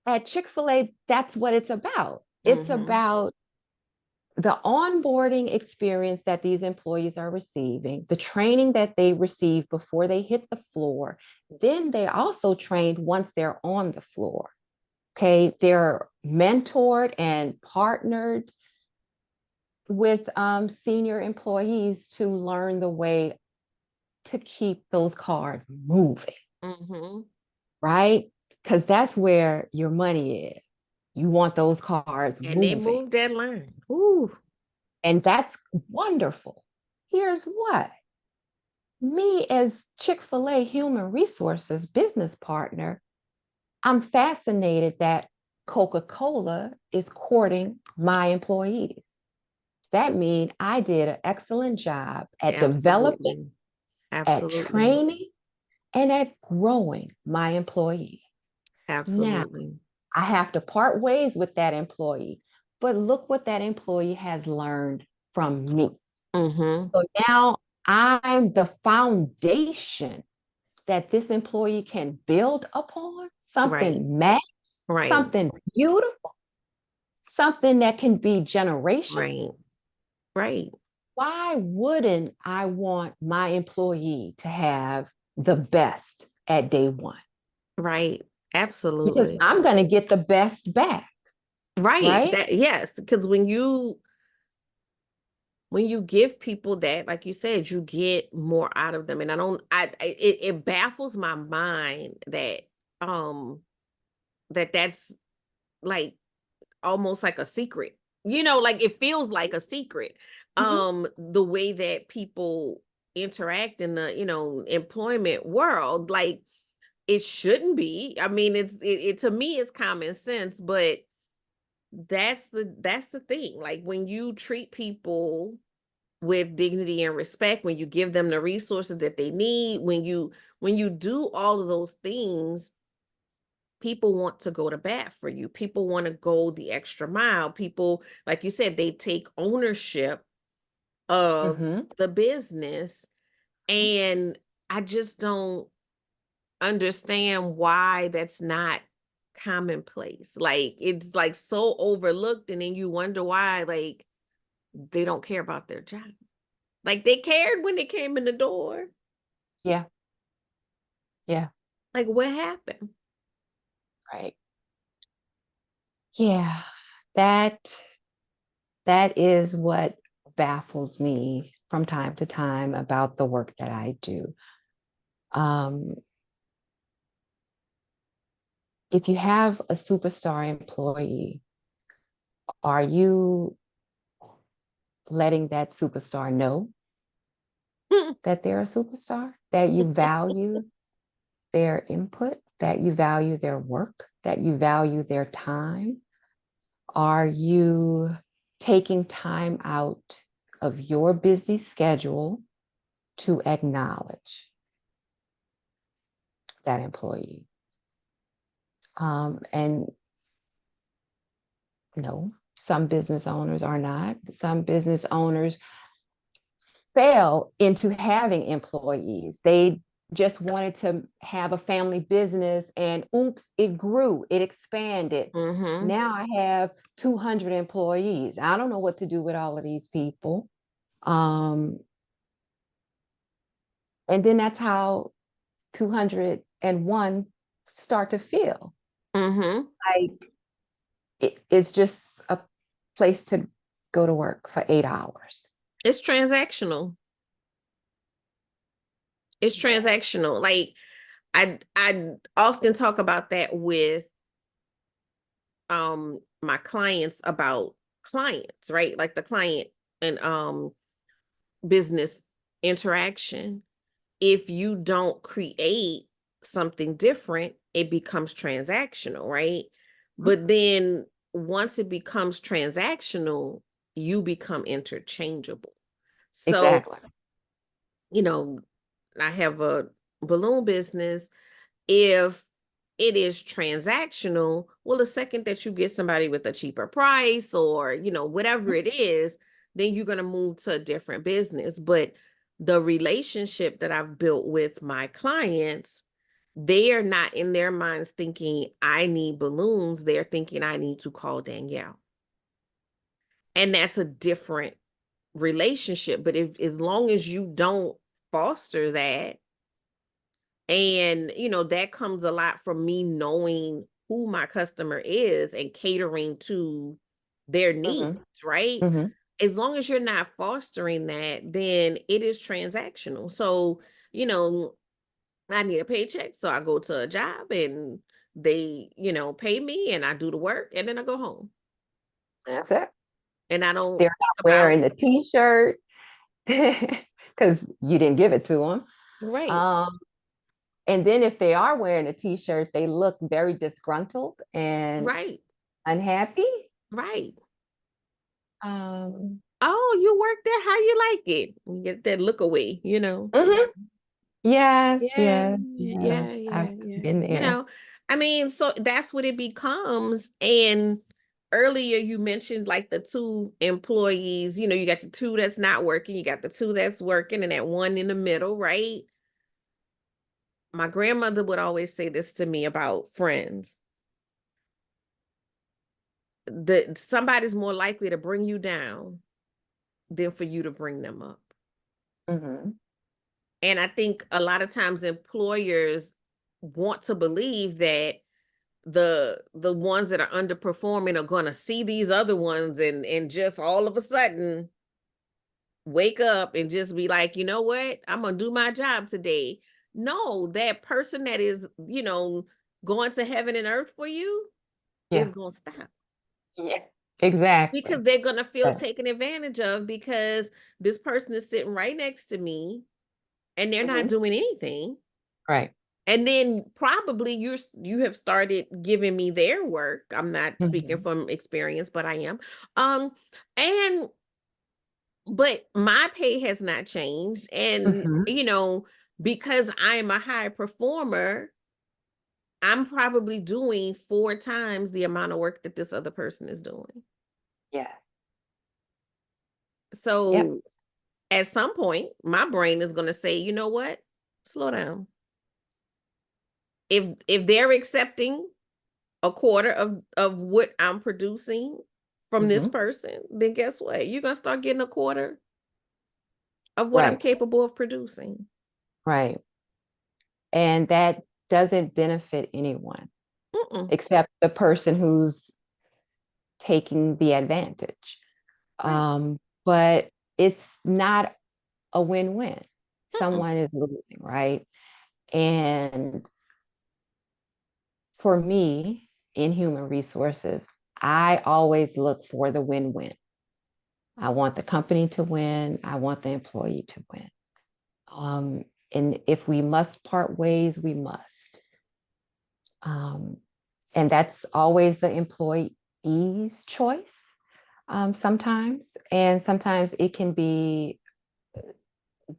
at Chick-fil-A, that's what it's about. It's Mm-hmm. about the onboarding experience that these employees are receiving, the training that they receive before they hit the floor. Then they're also trained once they're on the floor. Okay, they're mentored and partnered with senior employees to learn the way to keep those cars moving, Mm-hmm. right? Because that's where your money is. You want those cars And they moving. moved that line. Ooh. And that's wonderful. Here's what me, as Chick-fil-A human resources business partner, I'm fascinated that Coca-Cola is courting my employees. That means I did an excellent job at developing, Absolutely. at Absolutely. training, and at growing my employee. Now, Absolutely. I have to part ways with that employee, but look what that employee has learned from me. Mm-hmm. So now I'm the foundation that this employee can build upon, Right. something mass, Right. something beautiful, something that can be generational. Right. Right. Why wouldn't I want my employee to have the best at day one? Right. Because Absolutely. I'm going to get the best back, Right. right? That yes, because when you give people that, like you said, you get more out of them. And it baffles my mind that um that's like almost like a secret. Like it feels like a secret. Mhm. The way that people interact in the, employment world, like it shouldn't be. I mean, it to me it's common sense, but that's the thing. Like when you treat people with dignity and respect, when you give them the resources that they need, when you do all of those things, people want to go to bat for you. People want to go the extra mile. People, like you said, they take ownership of Mhm. the business. And I just don't understand why that's not commonplace. Like it's like so overlooked, and then you wonder why, like, they don't care about their job. Like they cared when they came in the door. Yeah. Yeah. Like what happened? Right. Yeah. That that is what baffles me from time to time about the work that I do. Um, if you have a superstar employee, are you letting that superstar know that they're a superstar, that you value their input, that you value their work, that you value their time? Are you taking time out of your busy schedule to acknowledge that employee? And no, some business owners are not. Some business owners fell into having employees. They just wanted to have a family business, and oops, it grew, it expanded. Mm-hmm. Now I have 200 employees. I don't know what to do with all of these people. Um, and then that's how 201 start to feel Mm-hmm. like it's just a place to go to work for 8 hours. It's transactional. It's Yeah. transactional. Like I often talk about that with my clients about clients, right? Like the client and business interaction. If you don't create something different, it becomes transactional, right? But then once it becomes transactional, you become interchangeable. So, Exactly. you know, I have a balloon business. If it is transactional, well, the second that you get somebody with a cheaper price or, whatever it is, then you're going to move to a different business. But the relationship that I've built with my clients, they are not in their minds thinking, I need balloons. They're thinking, I need to call Danielle. And that's a different relationship. But if as long as you don't foster that, and that comes a lot from me knowing who my customer is and catering to their needs, Mhm, right? mhm. As long as you're not fostering that, then it is transactional. So, you know, I need a paycheck, so I go to a job and they, pay me and I do the work and then I go home. That's it. And I don't They're think not about wearing the T-shirt because you didn't give it to them. right, Um, and then if they are wearing a T-shirt, they look very disgruntled and right, unhappy. right. Um, Oh, you work there, how you like it? You get that look away. mhm. Yes, Yeah, yes, yes. yeah, I've yeah, yeah. been there. I mean, so that's what it becomes. And earlier you mentioned like the two employees, you got the two that's not working, you got the two that's working, and that one in the middle, right? My grandmother would always say this to me about friends. Somebody's more likely to bring you down than for you to bring them up. Mhm. And I think a lot of times employers want to believe that the ones that are underperforming are going to see these other ones and just all of a sudden wake up and just be like, you know what, I'm gonna do my job today. No, that person that is going to heaven and earth for you is Yeah, gonna stop, yeah, exactly. because they're gonna feel Yeah. taken advantage of, because this person is sitting right next to me and they're not Mhm. doing anything. Right. And then probably you have started giving me their work. I'm not speaking Mhm. from experience, but I am. Um, and but my pay has not changed. And Mhm. because I am a high performer, I'm probably doing 4 times the amount of work that this other person is doing. Yeah. Yep. So at some point, my brain is gonna say, you know what? Slow down. If they're accepting a quarter of what I'm producing from this Mhm. person, then guess what? You're gonna start getting a quarter of what I'm Right. capable of producing. Right. And that doesn't benefit anyone Mm-mm. except the person who's taking the advantage. Right. But it's not a win-win. Mm-mm. Someone is losing, right? And for me, in human resources, I always look for the win-win. I want the company to win. I want the employee to win. Um, and if we must part ways, we must. Um, and that's always the employee's choice sometimes. And sometimes it can be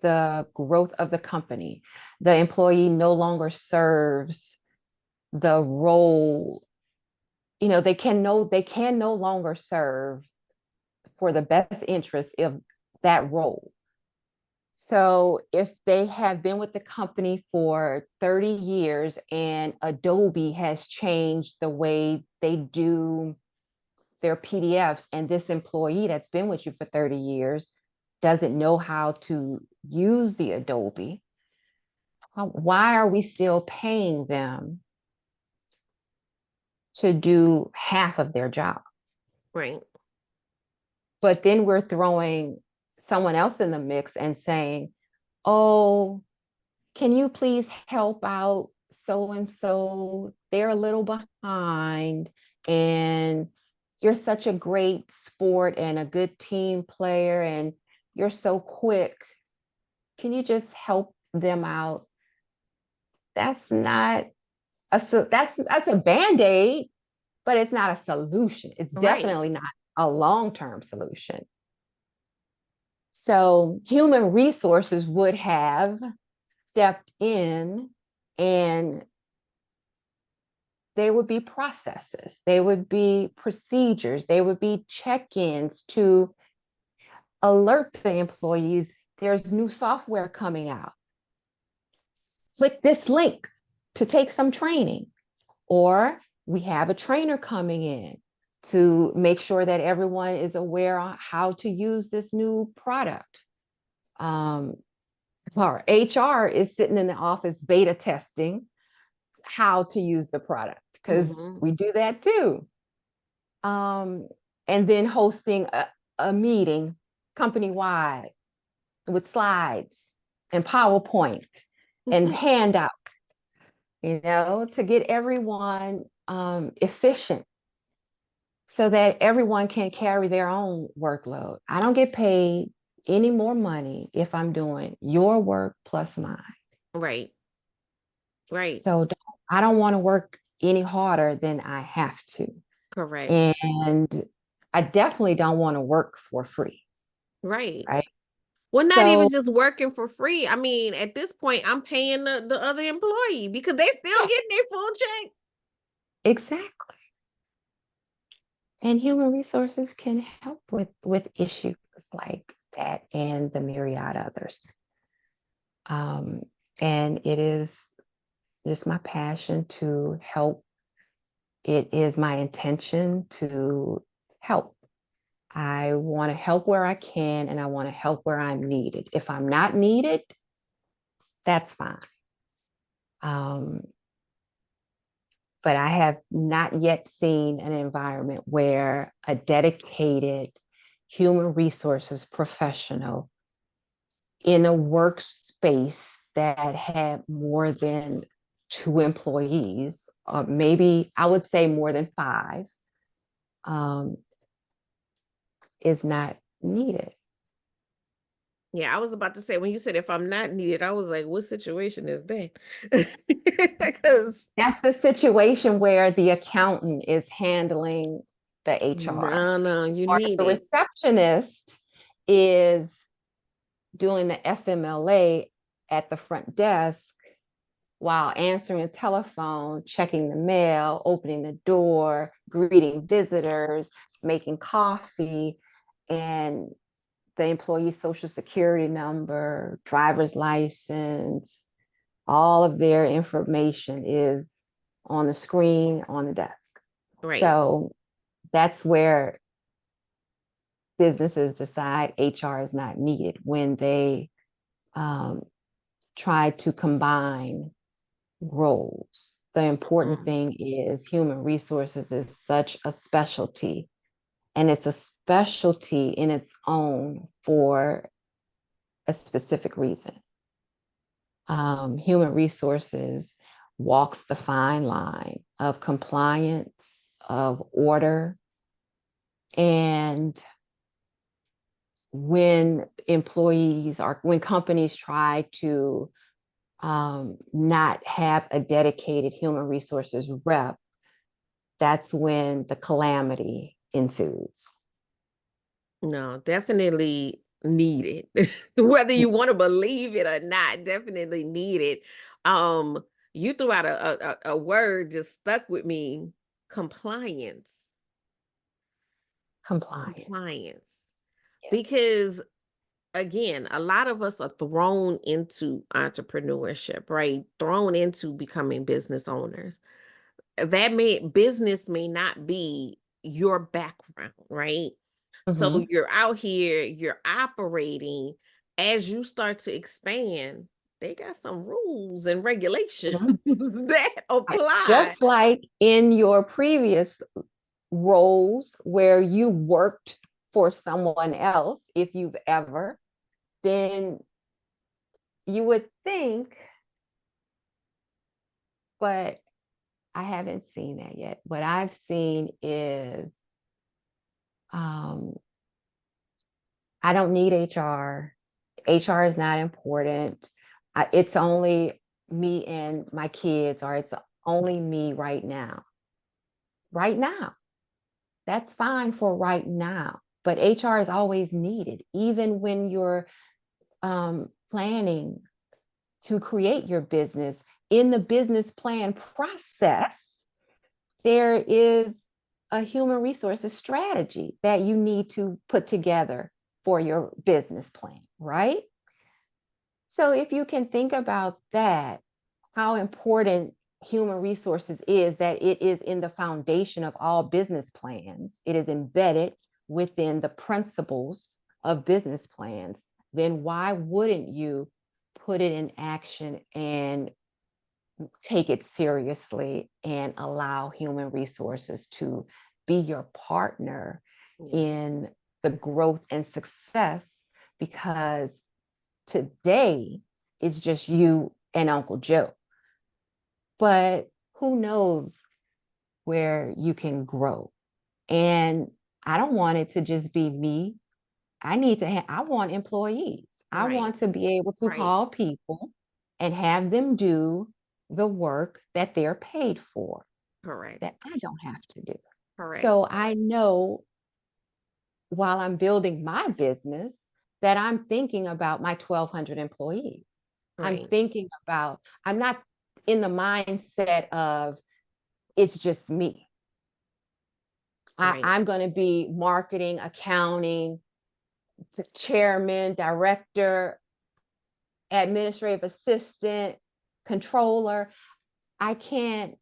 the growth of the company. The employee no longer serves the role, they can no longer serve for the best interest of that role. So if they have been with the company for 30 years and Adobe has changed the way they do their PDFs, and this employee that's been with you for 30 years doesn't know how to use the Adobe, why are we still paying them to do half of their job? Right. But then we're throwing someone else in the mix and saying, oh, can you please help out so and so? They're a little behind, and you're such a great sport and a good team player, and you're so quick. Can you just help them out? That's not that's a band-aid, but it's not a solution. It's Right. definitely not a long-term solution. So human resources would have stepped in, and there would be processes, there would be procedures, there would be check-ins to alert the employees there's new software coming out. Click this link to take some training, or we have a trainer coming in to make sure that everyone is aware on how to use this new product. Our HR is sitting in the office beta testing how to use the product, because Hmm. we do that too. And then hosting a meeting company wide with slides and PowerPoint and handout, to get everyone efficient so that everyone can carry their own workload. I don't get paid any more money if I'm doing your work plus mine. Right. Right. So I don't want to work any harder than I have to. Correct. And I definitely don't want to work for free. Right. Right. Well, not even So, just working for free. I mean, at this point, I'm paying the other employee because they still yeah, getting their full check. exactly. And human resources can help with issues like that and the myriad others. Um, and it is just my passion to help. It is my intention to help. I want to help where I can, and I want to help where I'm needed. If I'm not needed, that's fine. Um, but I have not yet seen an environment where a dedicated human resources professional in a workspace that had more than two employees, or maybe I would say more than five, um, is not needed. Yeah, I was about to say when you said if I'm not needed, I was like, what situation is that? Because That's the situation where the accountant is handling the HR, no, no, you or need the it. receptionist is doing the FMLA at the front desk while answering the telephone, checking the mail, opening the door, greeting visitors, making coffee, and the employee's social security number, driver's license, all of their information is on the screen on the desk. Right. So that's where businesses decide HR is not needed, when they um, try to combine roles. The important Mm. thing is human resources is such a specialty, and it's a specialty in its own for a specific reason. Human resources walks the fine line of compliance, of order, and when companies try to not have a dedicated human resources rep, that's when the calamity ensues. No, definitely needed. Whether you want to believe it or not, definitely needed. Um, you threw out a word just stuck with me, compliance. Compliance. Compliance. Yeah. Because again, a lot of us are thrown into entrepreneurship, right? Thrown into becoming business owners. Business may not be your background, right? So Mhm. you're out here, you're operating. As you start to expand, they got some rules and regulations Mhm. that Right. apply. Just like in your previous roles where you worked for someone else, if you've ever, then you would think, but I haven't seen that yet. What I've seen is um, I don't need HR. HR is not important. It's only me and my kids, or it's only me right now. Right now. That's fine for right now. But HR is always needed, even when you're planning to create your business. In the business plan process, there is a human resources strategy that you need to put together for your business plan, right? So if you can think about that, how important human resources is that it is in the foundation of all business plans. It is embedded within the principles of business plans. Then why wouldn't you put it in action and take it seriously and allow human resources to be your partner Yes. in the growth and success? Because today it's just you and Uncle Joe, but who knows where you can grow. And I don't want it to just be me. I want employees. I Right. want to be able to Right. call people and have them do the work that they're paid for, Correct. that I don't have to do. Correct. So I know while I'm building my business that I'm thinking about my 1,200 employees. I'm Right. thinking about, I'm not in the mindset of it's just me. Right. I'm going to be marketing, accounting, chairman, director, administrative assistant, controller. I can't,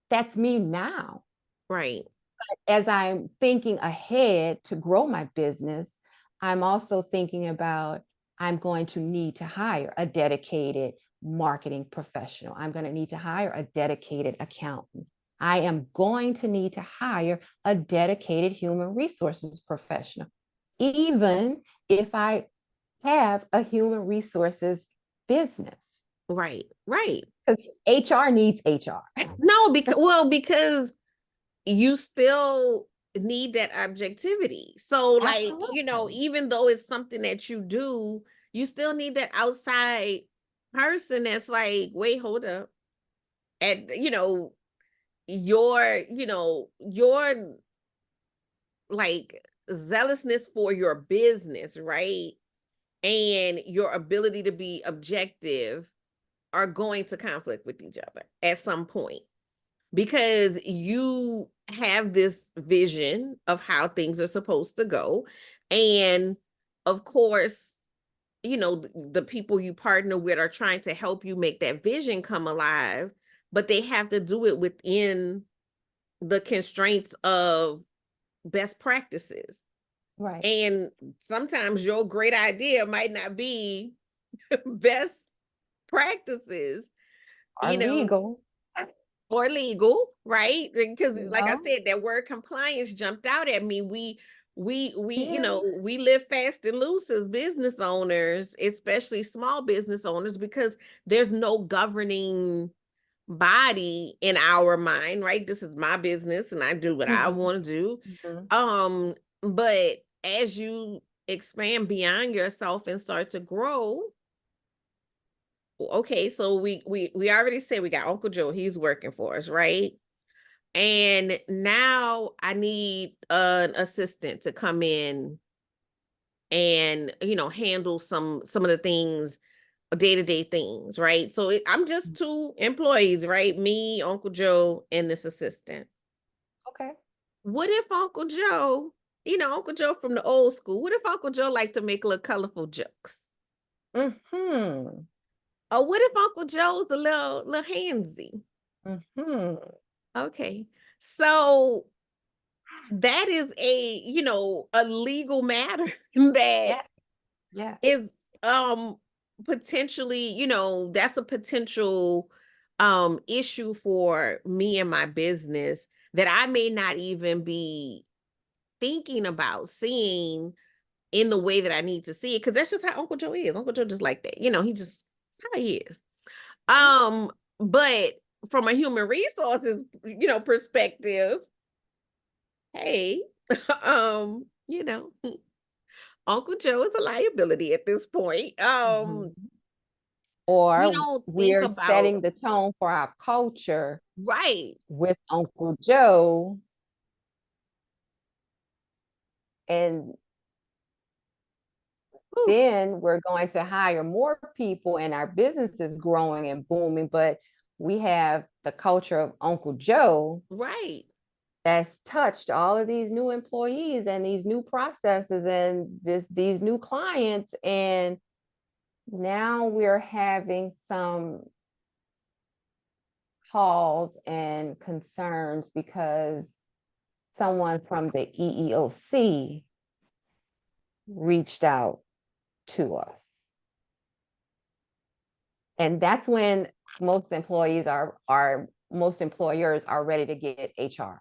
that's me now. Right. As I'm thinking ahead to grow my business, I'm also thinking about I'm going to need to hire a dedicated marketing professional. I'm going to need to hire a dedicated accountant. I am going to need to hire a dedicated human resources professional, even if I have a human resources business. Right. Right. Because HR needs HR. No, because you still need that objectivity. So like, Absolutely. even though it's something that you do, you still need that outside person that's like, wait, hold up. And your like zealousness for your business, right? And your ability to be objective are going to conflict with each other at some point, because you have this vision of how things are supposed to go. And of course, the people you partner with are trying to help you make that vision come alive, but they have to do it within the constraints of best practices. Right. And sometimes your great idea might not be best practices, Are you know, legal. or legal, right? Because You like I know? said, that word compliance jumped out at me. Yeah. We live fast and loose as business owners, especially small business owners, because there's no governing body in our mind, right? This is my business and I do what I Mhm, want to do. mhm. But as you expand beyond yourself and start to grow, okay, so we already said we got Uncle Joe, he's working for us, right? And now I need an assistant to come in and handle some of the things, day-to-day things, right? So I'm just two employees, right? Me, Uncle Joe, and this assistant. Okay. What if Uncle Joe, Uncle Joe from the old school, what if Uncle Joe liked to make little colorful jokes? Mhm, Or what if Uncle Joe's a little handsy? mhm. Okay. So that is a legal matter that Yeah, yeah. is potentially, that's a potential issue for me and my business that I may not even be thinking about seeing in the way that I need to see it, because that's just how Uncle Joe is. Uncle Joe just like that. He just how he is. Mhm. Um, but from a human resources, perspective, hey, you know, Uncle Joe is a liability at this point. Mhm. We Or don't think we're about setting the tone for our culture right. with Uncle Joe, and Ooh, then we're going to hire more people and our business is growing and booming, but we have the culture of Uncle Joe right. that's touched all of these new employees and these new processes and these new clients, and now we're having some calls and concerns because someone from the EEOC reached out to us. And that's when most employers are ready to get HR.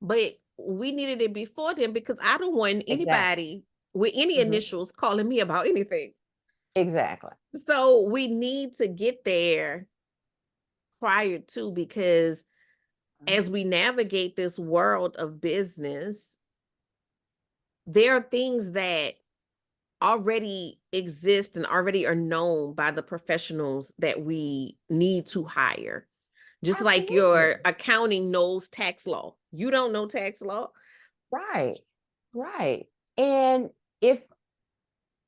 But we needed it before then because I don't want Exactly. anybody with any Mhm. initials calling me about anything. Exactly. So we need to get there prior to, because as we navigate this world of business, there are things that already exist and already are known by the professionals that we need to hire. Just like Absolutely. your accounting knows tax law. You don't know tax law. Right. Right. And if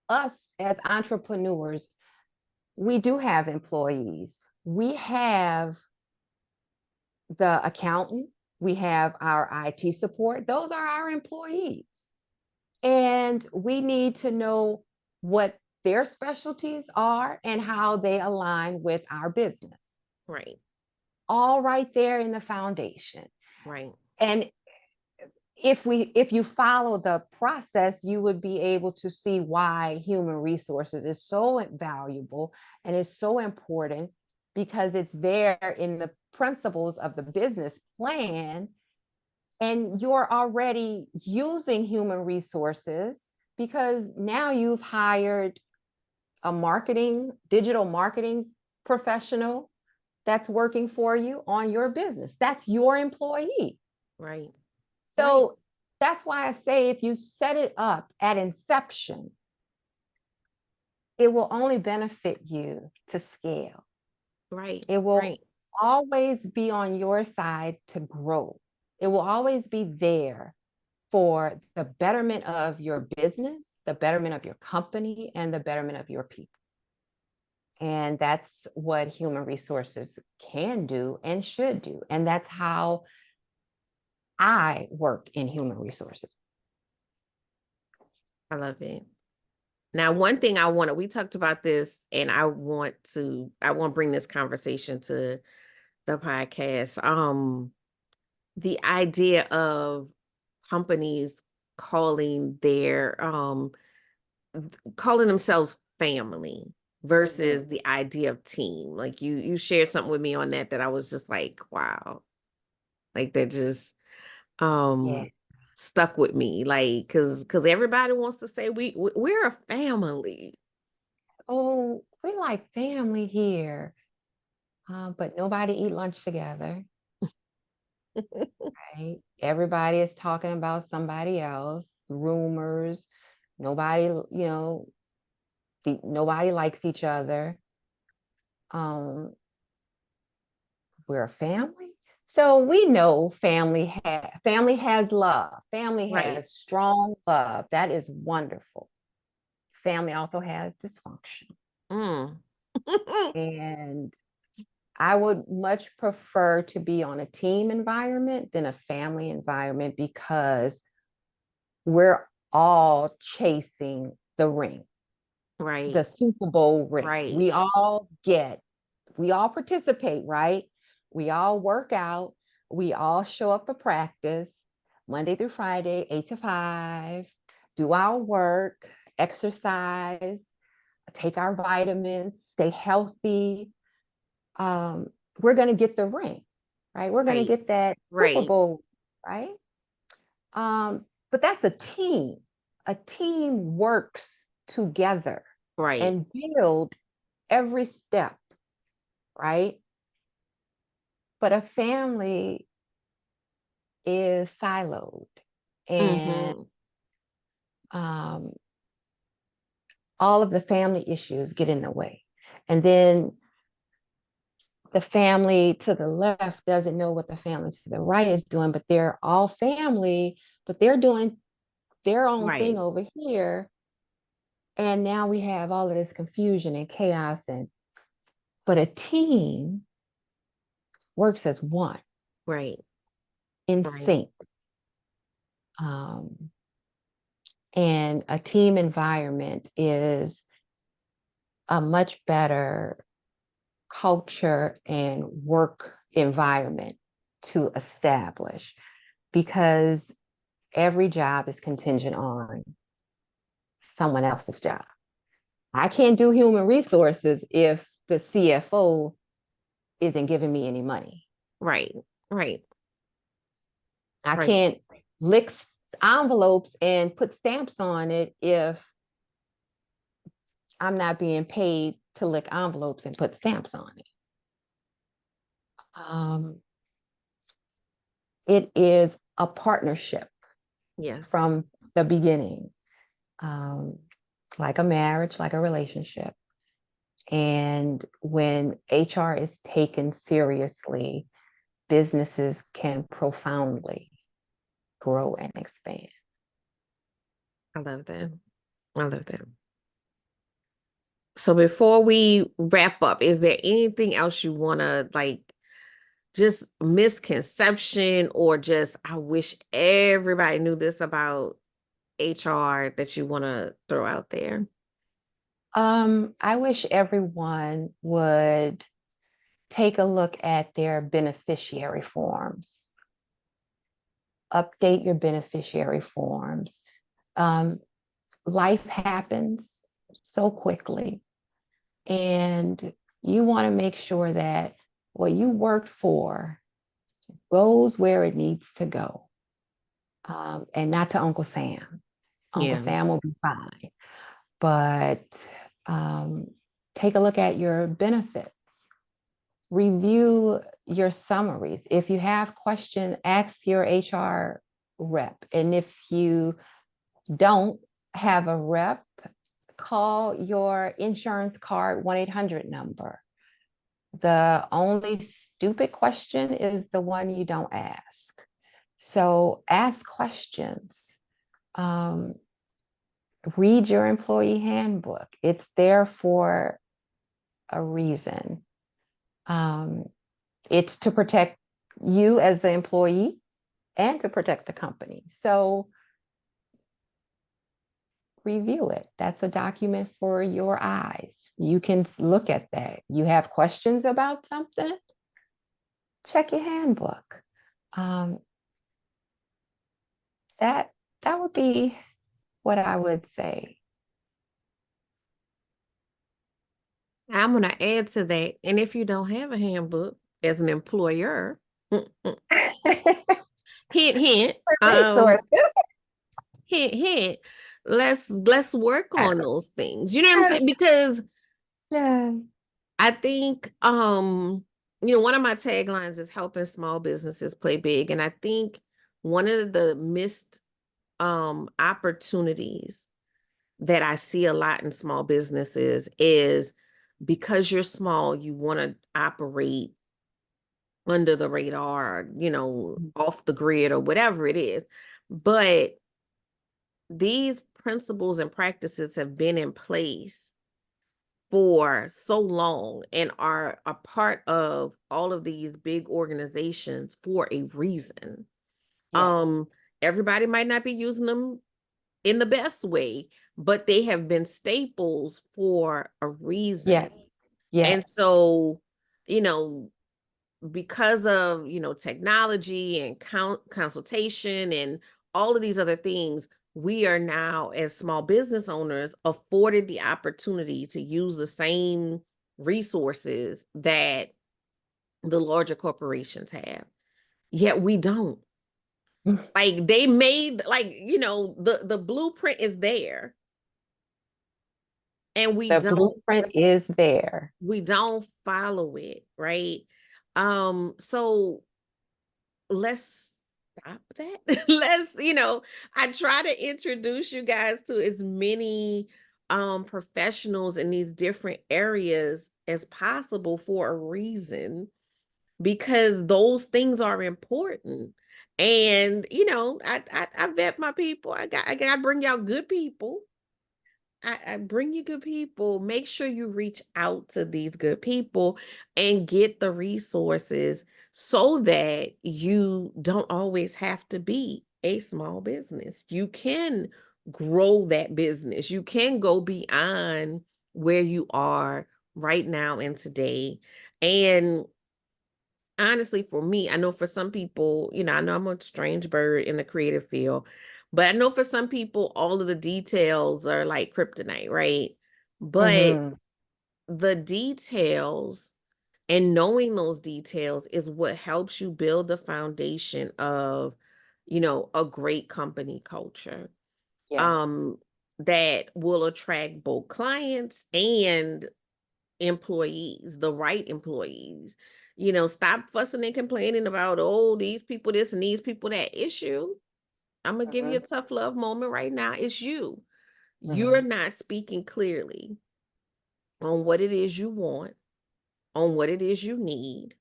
us as entrepreneurs, we do have employees, we have the accountant, we have our IT support, those are our employees. And we need to know what their specialties are and how they align with our business. Right, All right there in the foundation. right, And if you follow the process, you would be able to see why human resources is so valuable and is so important, because it's there in the principles of the business plan, and you're already using human resources because now you've hired a digital marketing professional that's working for you on your business. That's your employee. right, right, So that's why I say if you set it up at inception, it will only benefit you to scale. right, It will right, always be on your side to grow. It will always be there for the betterment of your business, the betterment of your company, and the betterment of your people. And that's what human resources can do and should do. And that's how I work in human resources. I love it. Now, one thing we talked about this, and I want to bring this conversation to the podcast. The idea of companies calling calling themselves family Mhm. versus the idea of team. Like you shared something with me on that I was just like, wow. Like that just Yeah. stuck with me. Like cuz everybody wants to say we're a family. Oh, we like family here, but nobody eat lunch together, right? Everybody is talking about somebody else, rumors. Nobody, nobody likes each other. Um, we're a family. So we know family has love. Family Right. has strong love. That is wonderful. Family also has dysfunction. Mm. And I would much prefer to be on a team environment than a family environment, because we're all chasing the ring, the Right. Super Bowl ring. Right. We all participate, right? We all work out. We all show up for practice Monday through Friday, 8 to 5, do our work, exercise, take our vitamins, stay healthy. Um, we're going to get the ring, right? We're going to Right. get that Super Right. Bowl, right? But that's a team. A team works together Right. and build every step, right? But a family is siloed, and Mm-hmm. um, all of the family issues get in the way. And then the family to the left doesn't know what the family to the right is doing, but they're all family, but they're doing their own thing Right. over here. And now we have all of this confusion and chaos. But a team works as one, Right. in Right. sync. Um, and a team environment is a much better culture and work environment to establish, because every job is contingent on someone else's job. I can't do human resources if the CFO isn't giving me any money. Right. Right. I Right. can't lick envelopes and put stamps on it if I'm not being paid to lick envelopes and put stamps on it. It is a partnership Yes. from the beginning, like a marriage, like a relationship. And when HR is taken seriously, businesses can profoundly grow and expand. I love that. I love that. So before we wrap up, is there anything else you want to like just misconception or just I wish everybody knew this about HR that you want to throw out there? I wish everyone would take a look at their beneficiary forms. Update your beneficiary forms. Life happens so quickly, and you want to make sure that what you worked for goes where it needs to go, and not to Uncle Sam. Uncle Yeah. Sam will be fine, but take a look at your benefits. Review your summaries. If you have questions, ask your HR rep. And if you don't have a rep, call your insurance card 1-800 number. The only stupid question is the one you don't ask. So ask questions. Read your employee handbook. It's there for a reason. It's to protect you as the employee and to protect the company. So review it. That's a document for your eyes. You can look at that. You have questions about something, check your handbook. Um, that that would be what I would say. I'm going to add to that. And if you don't have a handbook as an employer, hint, hint, Resources. hint, hint, let's work on those things. You know what I'm saying? Because Yeah. I think one of my taglines is helping small businesses play big. And I think one of the missed opportunities that I see a lot in small businesses is because you're small, you want to operate under the radar, off the grid or whatever it is. But these principles and practices have been in place for so long and are a part of all of these big organizations for a reason. Yes. Everybody might not be using them in the best way, but they have been staples for a reason. Yes. And Yes. so, you know, because of, technology and consultation and all of these other things, we are now, as small business owners, afforded the opportunity to use the same resources that the larger corporations have. Yet we don't. Like they made, like, the blueprint is there. And The blueprint is there. we don't follow it, right? So let's stop that. Let's, I try to introduce you guys to as many professionals in these different areas as possible for a reason, because those things are important. And I vet my people. I gotta bring y'all good people. I bring you good people. Make sure you reach out to these good people and get the resources so that you don't always have to be a small business. You can grow that business. You can go beyond where you are right now and today. And honestly, for me, I know for some people, I know I'm a strange bird in the creative field, but I know for some people, all of the details are like kryptonite, right? But Hmm. the details and knowing those details is what helps you build the foundation of, a great company culture. Yes. Um, that will attract both clients and employees, the right employees. Stop fussing and complaining about, oh, these people this and these people that. Issue. I'm gonna give you a Hmm. tough love moment right now. It's you. You're Hmm. not speaking clearly on what it is you want, on what it is you need,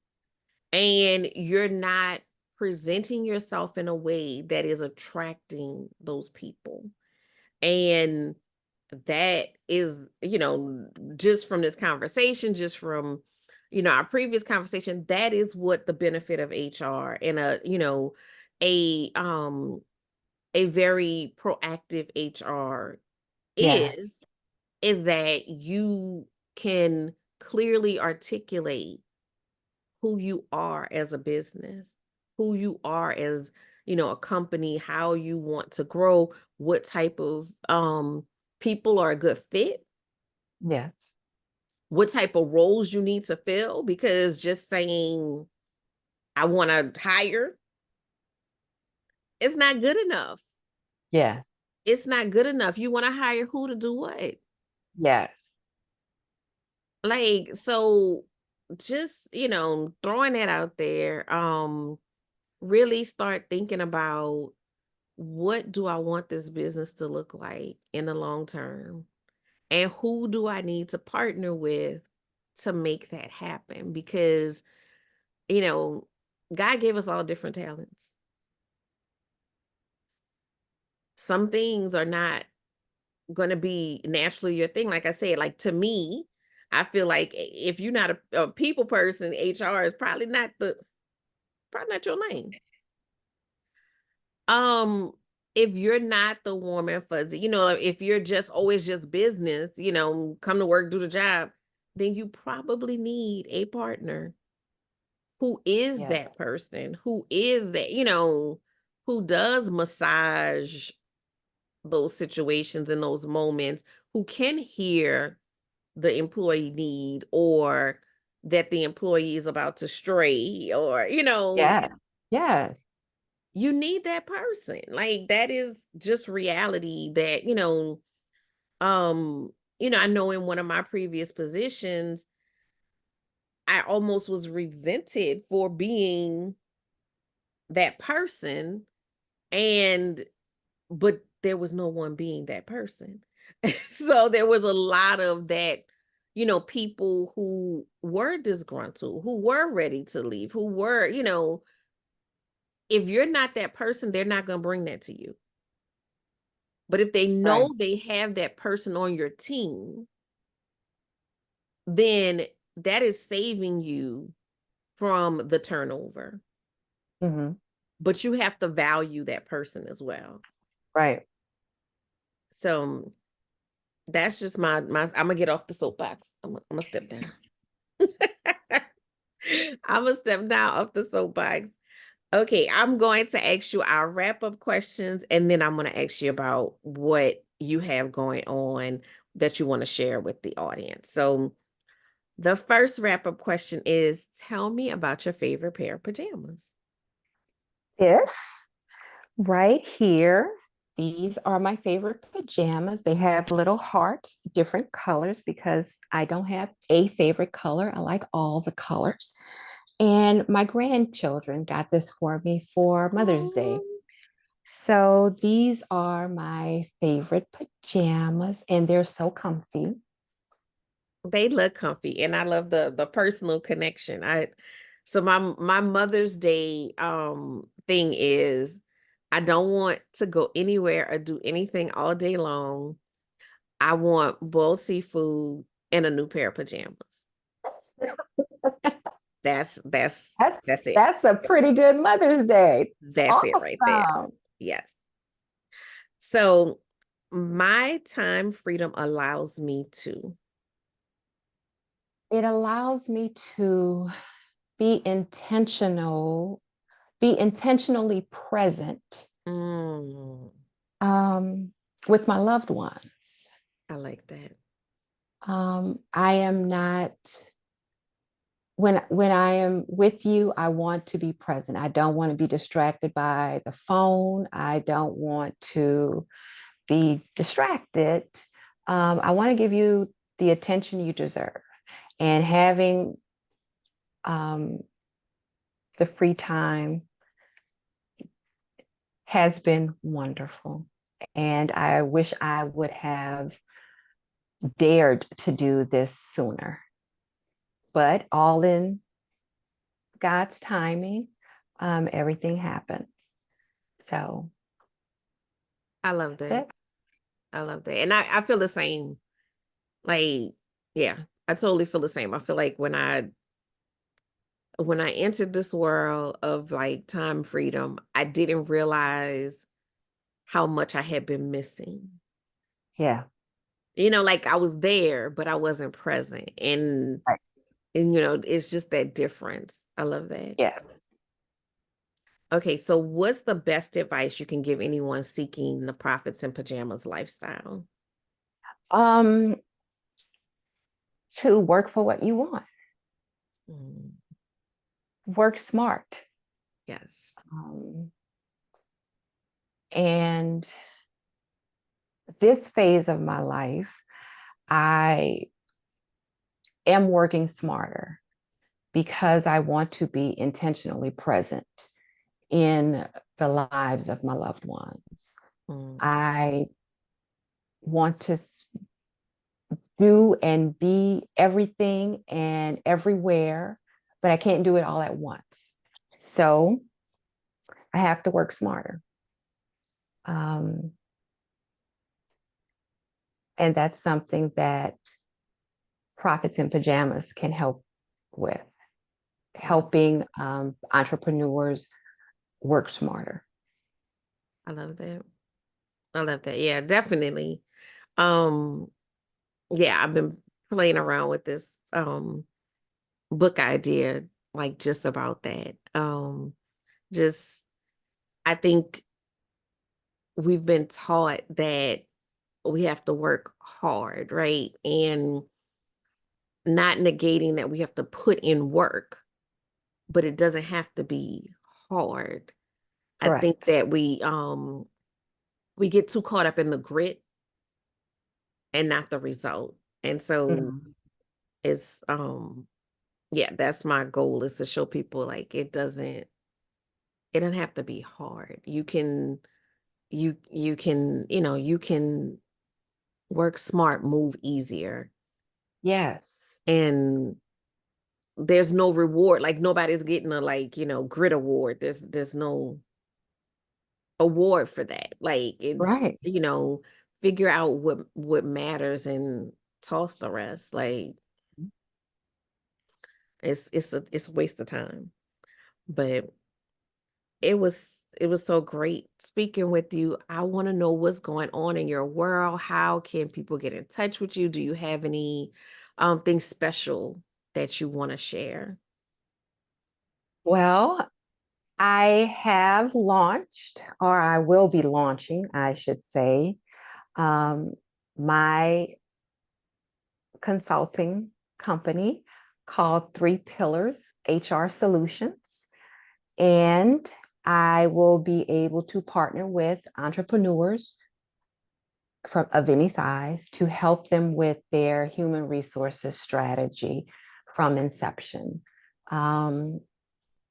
and you're not presenting yourself in a way that is attracting those people. And that is, just from this conversation, just from, our previous conversation, that is what the benefit of HR and a a very proactive HR Yes. is that you can clearly articulate who you are as a business, who you are as, a company, how you want to grow, what type of people are a good fit, Yes. what type of roles you need to fill, because just saying I want to hire, it's not good enough. Yeah. It's not good enough. You want to hire who to do what? Yeah. Like, so just, throwing that out there, really start thinking about, what do I want this business to look like in the long term? And who do I need to partner with to make that happen? Because, you know, God gave us all different talents. Some things are not going to be naturally your thing. Like I said, like to me, I feel like if you're not a people person, HR is probably not your lane. Um, if you're not the warm and fuzzy, if you're just always just business, come to work, do the job, then you probably need a partner who is that Yes. person, who is that, who does massage those situations and those moments, who can hear the employee need, or that the employee is about to stray, or, Yeah. Yeah. you need that person. Like that is just reality that, I know in one of my previous positions, I almost was resented for being that person, and but there was no one being that person. So there was a lot of that, people who were disgruntled, who were ready to leave, who were, if you're not that person, they're not going to bring that to you. But if they Right. know they have that person on your team, then that is saving you from the turnover. Hmm. But you have to value that person as well. Right. So that's just my I'm gonna get off the soapbox. I'm gonna step down. I'm gonna step down off the soapbox. Okay, I'm going to ask you our wrap up questions, and then I'm going to ask you about what you have going on that you want to share with the audience. So, the first wrap up question is, tell me about your favorite pair of pajamas. This right here. These are my favorite pajamas. They have little hearts, different colors because I don't have a favorite color. I like all the colors. And my grandchildren got this for me for Mother's Day. Oh, So these are my favorite pajamas, and they're so comfy. they look comfy, and I love the personal connection. So my Mother's Day thing is, I don't want to go anywhere or do anything all day long. I want boiled seafood and a new pair of pajamas. That's that's That's that's it. that's a pretty good Mother's Day. It's That's it right there. awesome. Yes. So my time freedom allows me to. It allows me to be intentional, be intentionally present Mm, um, with my loved ones. I like that. I am not when I am with you, I want to be present. I don't want to be distracted by the phone. I don't want to be distracted. I want to give you the attention you deserve. And having um, the free time has been wonderful. And I wish I would have dared to do this sooner, but all in God's timing, everything happens. So I love that's that. it. I love that. And I feel the same. Like, yeah, I totally feel the same. I feel like when I entered this world of like time freedom, I didn't realize how much I had been missing. Yeah. Like I was there, but I wasn't present. Right. And it's just that difference. I love that. Yeah. Okay, so what's the best advice you can give anyone seeking the profits in pajamas lifestyle? Um, to work for what you want, Mm, work smart. yes, Um, and this phase of my life, I am working smarter because I want to be intentionally present in the lives of my loved ones. mm, I want to do and be everything and everywhere, but I can't do it all at once. So I have to work smarter. Um, and that's something that Profits in Pajamas can help with, mm. helping entrepreneurs work smarter. I love that. I love that. Yeah, definitely. Um, yeah, I've been playing around with this book idea, like just about that. Just I think we've been taught that we have to work hard, right? And not negating that we have to put in work, but it doesn't have to be hard. I think Correct. that we get too caught up in the grit and not the result. And so Mhm. it's yeah, that's my goal, is to show people like it doesn't have to be hard. You can work smart, move easier. Yes. And there's no reward. Like nobody's getting a grit award. There's no award for that. Like it's, Right. figure out what matters and toss the rest. Like it's a waste of time. But it was so great speaking with you. I want to know what's going on in your world. How can people get in touch with you? Do you have any things special that you want to share? Well, I have launched, or I will be launching, I should say, um, my consulting company called Three Pillars HR Solutions. And I will be able to partner with entrepreneurs of any size to help them with their human resources strategy from inception. Um,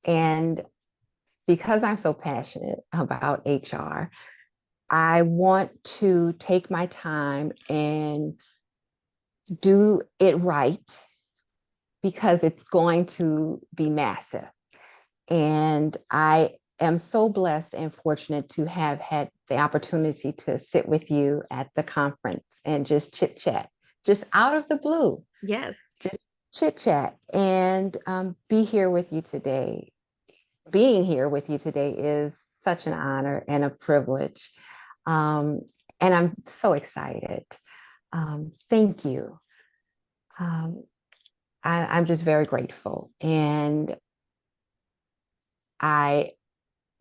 and because I'm so passionate about HR, I want to take my time and do it right because it's going to be massive. And I am so blessed and fortunate to have had the opportunity to sit with you at the conference and just chit chat, just out of the blue, Yes. just chit chat and be here with you today. Being here with you today is such an honor and a privilege. Um, and I'm so excited. Thank you. Um, I'm just very grateful. And I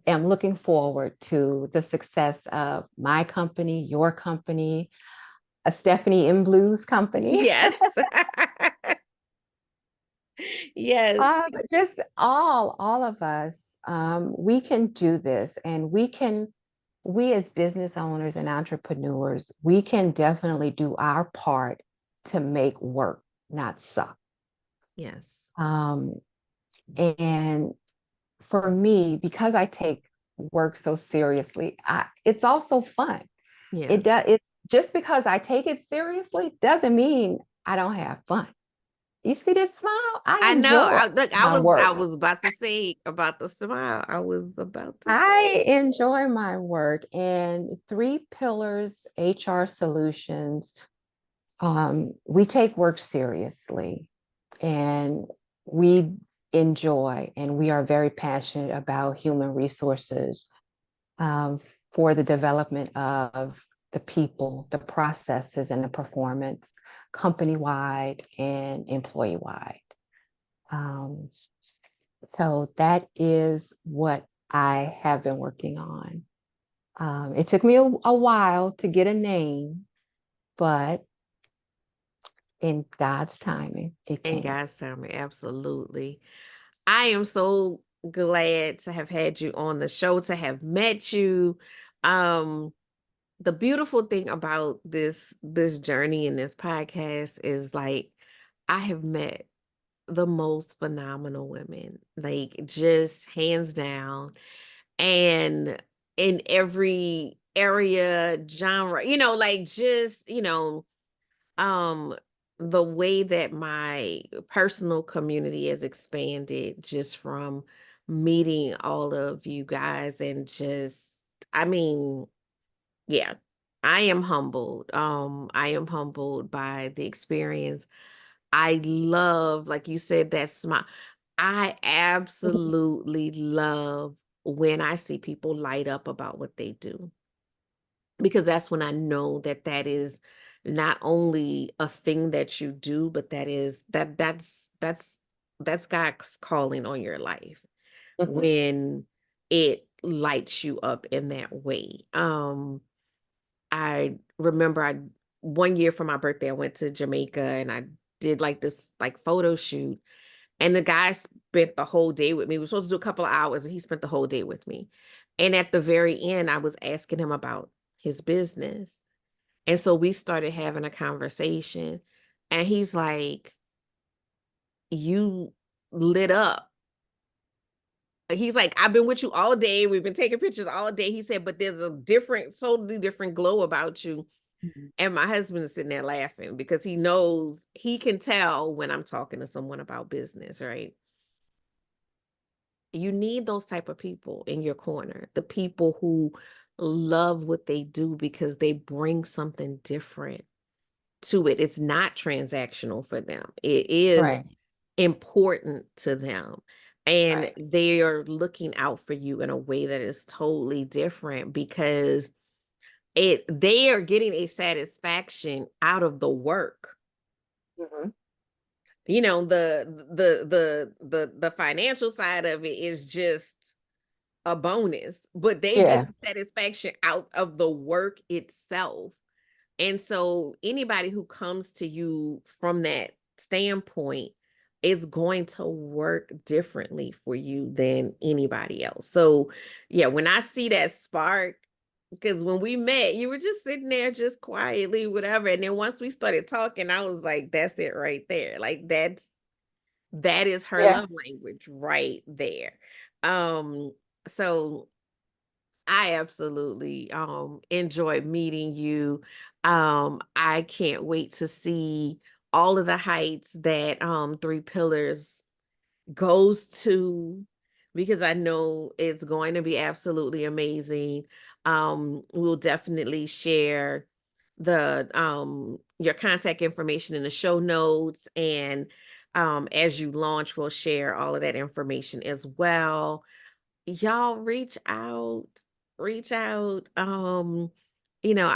am looking forward to the success of my company, your company, a Stephanie in Blues company. Yes. Yes. Just all of us, we can do this, and we as business owners and entrepreneurs, we can definitely do our part to make work not suck. Yes. Um, and for me, because I take work so seriously, it's also fun. Yes. It's just because I take it seriously doesn't mean I don't have fun. You see this smile? I I know. enjoy Look, my I work. was about to say about the smile. I was about to say. I enjoy my work, and Three Pillars HR Solutions, we take work seriously, and we enjoy and we are very passionate about human resources, um, for the development of the people, the processes, and the performance company wide and employee wide. Um, so that is what I have been working on. It took me a while to get a name, but in God's timing, it And came. God's timing, absolutely. I am so glad to have had you on the show, to have met you. Um, the beautiful thing about this journey and this podcast is like I have met the most phenomenal women, like just hands down, and in every area, genre, like just, um the way that my personal community has expanded just from meeting all of you guys, and just, I mean, yeah, I am humbled by the experience. I love, like you said, that smile. I absolutely love when I see people light up about what they do, because that's when I know that that is not only a thing that you do, but that's God's calling on your life Mhm. when it lights you up in that way. I remember I one year for my birthday I went to Jamaica and I did like this like photo shoot, and the guy spent the whole day with me. We were supposed to do a couple of hours and he spent the whole day with me. And at the very end I was asking him about his business. And so we started having a conversation, and he's like, "You lit up." He's like, "I've been with you all day. We've been taking pictures all day." He said, "But there's a different, totally different glow about you." Mhm. And my husband is sitting there laughing because he knows, he can tell when I'm talking to someone about business, right? You need those type of people in your corner, the people who love what they do because they bring something different to it. It's not transactional for them. It is Right, important to them. And right. they are looking out for you in a way that is totally different, because they are getting a satisfaction out of the work. Mhm. The financial side of it is just a bonus, but they're Yeah. getting satisfaction out of the work itself. And so anybody who comes to you from that standpoint is going to work differently for you than anybody else. So yeah, when I see that spark, because when we met, you were just sitting there just quietly, whatever. And then once we started talking, I was like, that's it right there. Like that is her Yeah. love language right there. Um, so I absolutely enjoyed meeting you. I can't wait to see all of the heights that Three Pillars goes to, because I know it's going to be absolutely amazing. We'll definitely share the your contact information in the show notes, and as you launch, we'll share all of that information as well. Y'all reach out. I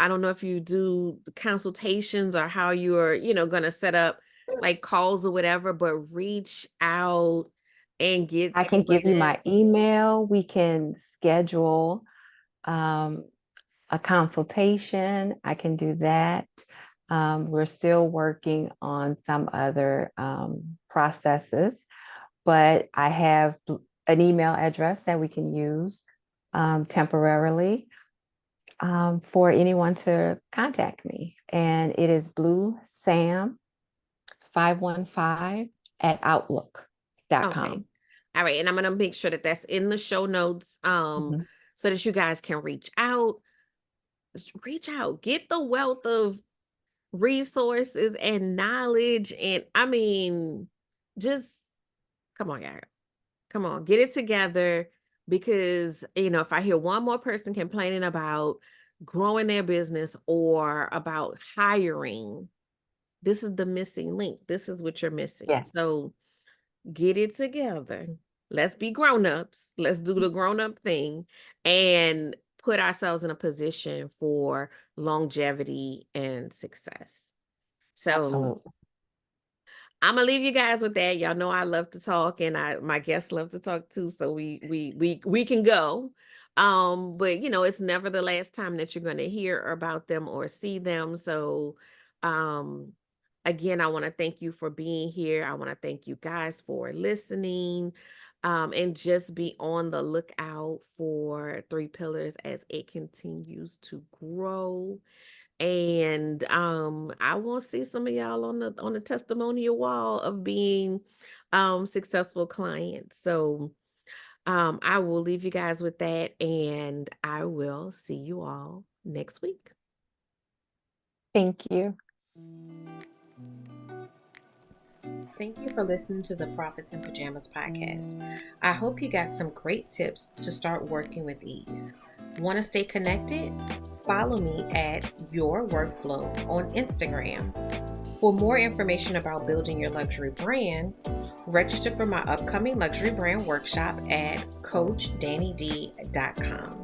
don't know if you do consultations or how you are, going to set up like calls or whatever, but reach out. and get I can some of give you my this. email. We can schedule um, a consultation. I can do that. We're still working on some other processes, but I have an email address that we can use temporarily for anyone to contact me. And it is bluesam515 at Okay. outlook.com. All right. And I'm going to make sure that that's in the show notes Mhm. so that you guys can reach out. Just reach out. Get the wealth of resources and knowledge. And I mean, just come on, y'all. Come on, get it together because, if I hear one more person complaining about growing their business or about hiring, this is the missing link. This is what you're missing. Yes, So get it together. Let's be grown-ups. Let's do the grown-up thing and put ourselves in a position for longevity and success. So absolutely. I'm gonna leave you guys with that. Y'all know I love to talk, and my guests love to talk too. So we can go. But it's never the last time that you're gonna hear about them or see them. So, um, again, I want to thank you for being here. I want to thank you guys for listening. And just be on the lookout for Three Pillars as it continues to grow. And I will see some of y'all on the testimonial wall of being successful clients. So I will leave you guys with that, and I will see you all next week. Thank you. Thank you for listening to the Profits in Pajamas podcast. I hope you got some great tips to start working with ease. Want to stay connected? Follow me at Your Workflow on Instagram. For more information about building your luxury brand, register for my upcoming luxury brand workshop at CoachDanniD.com.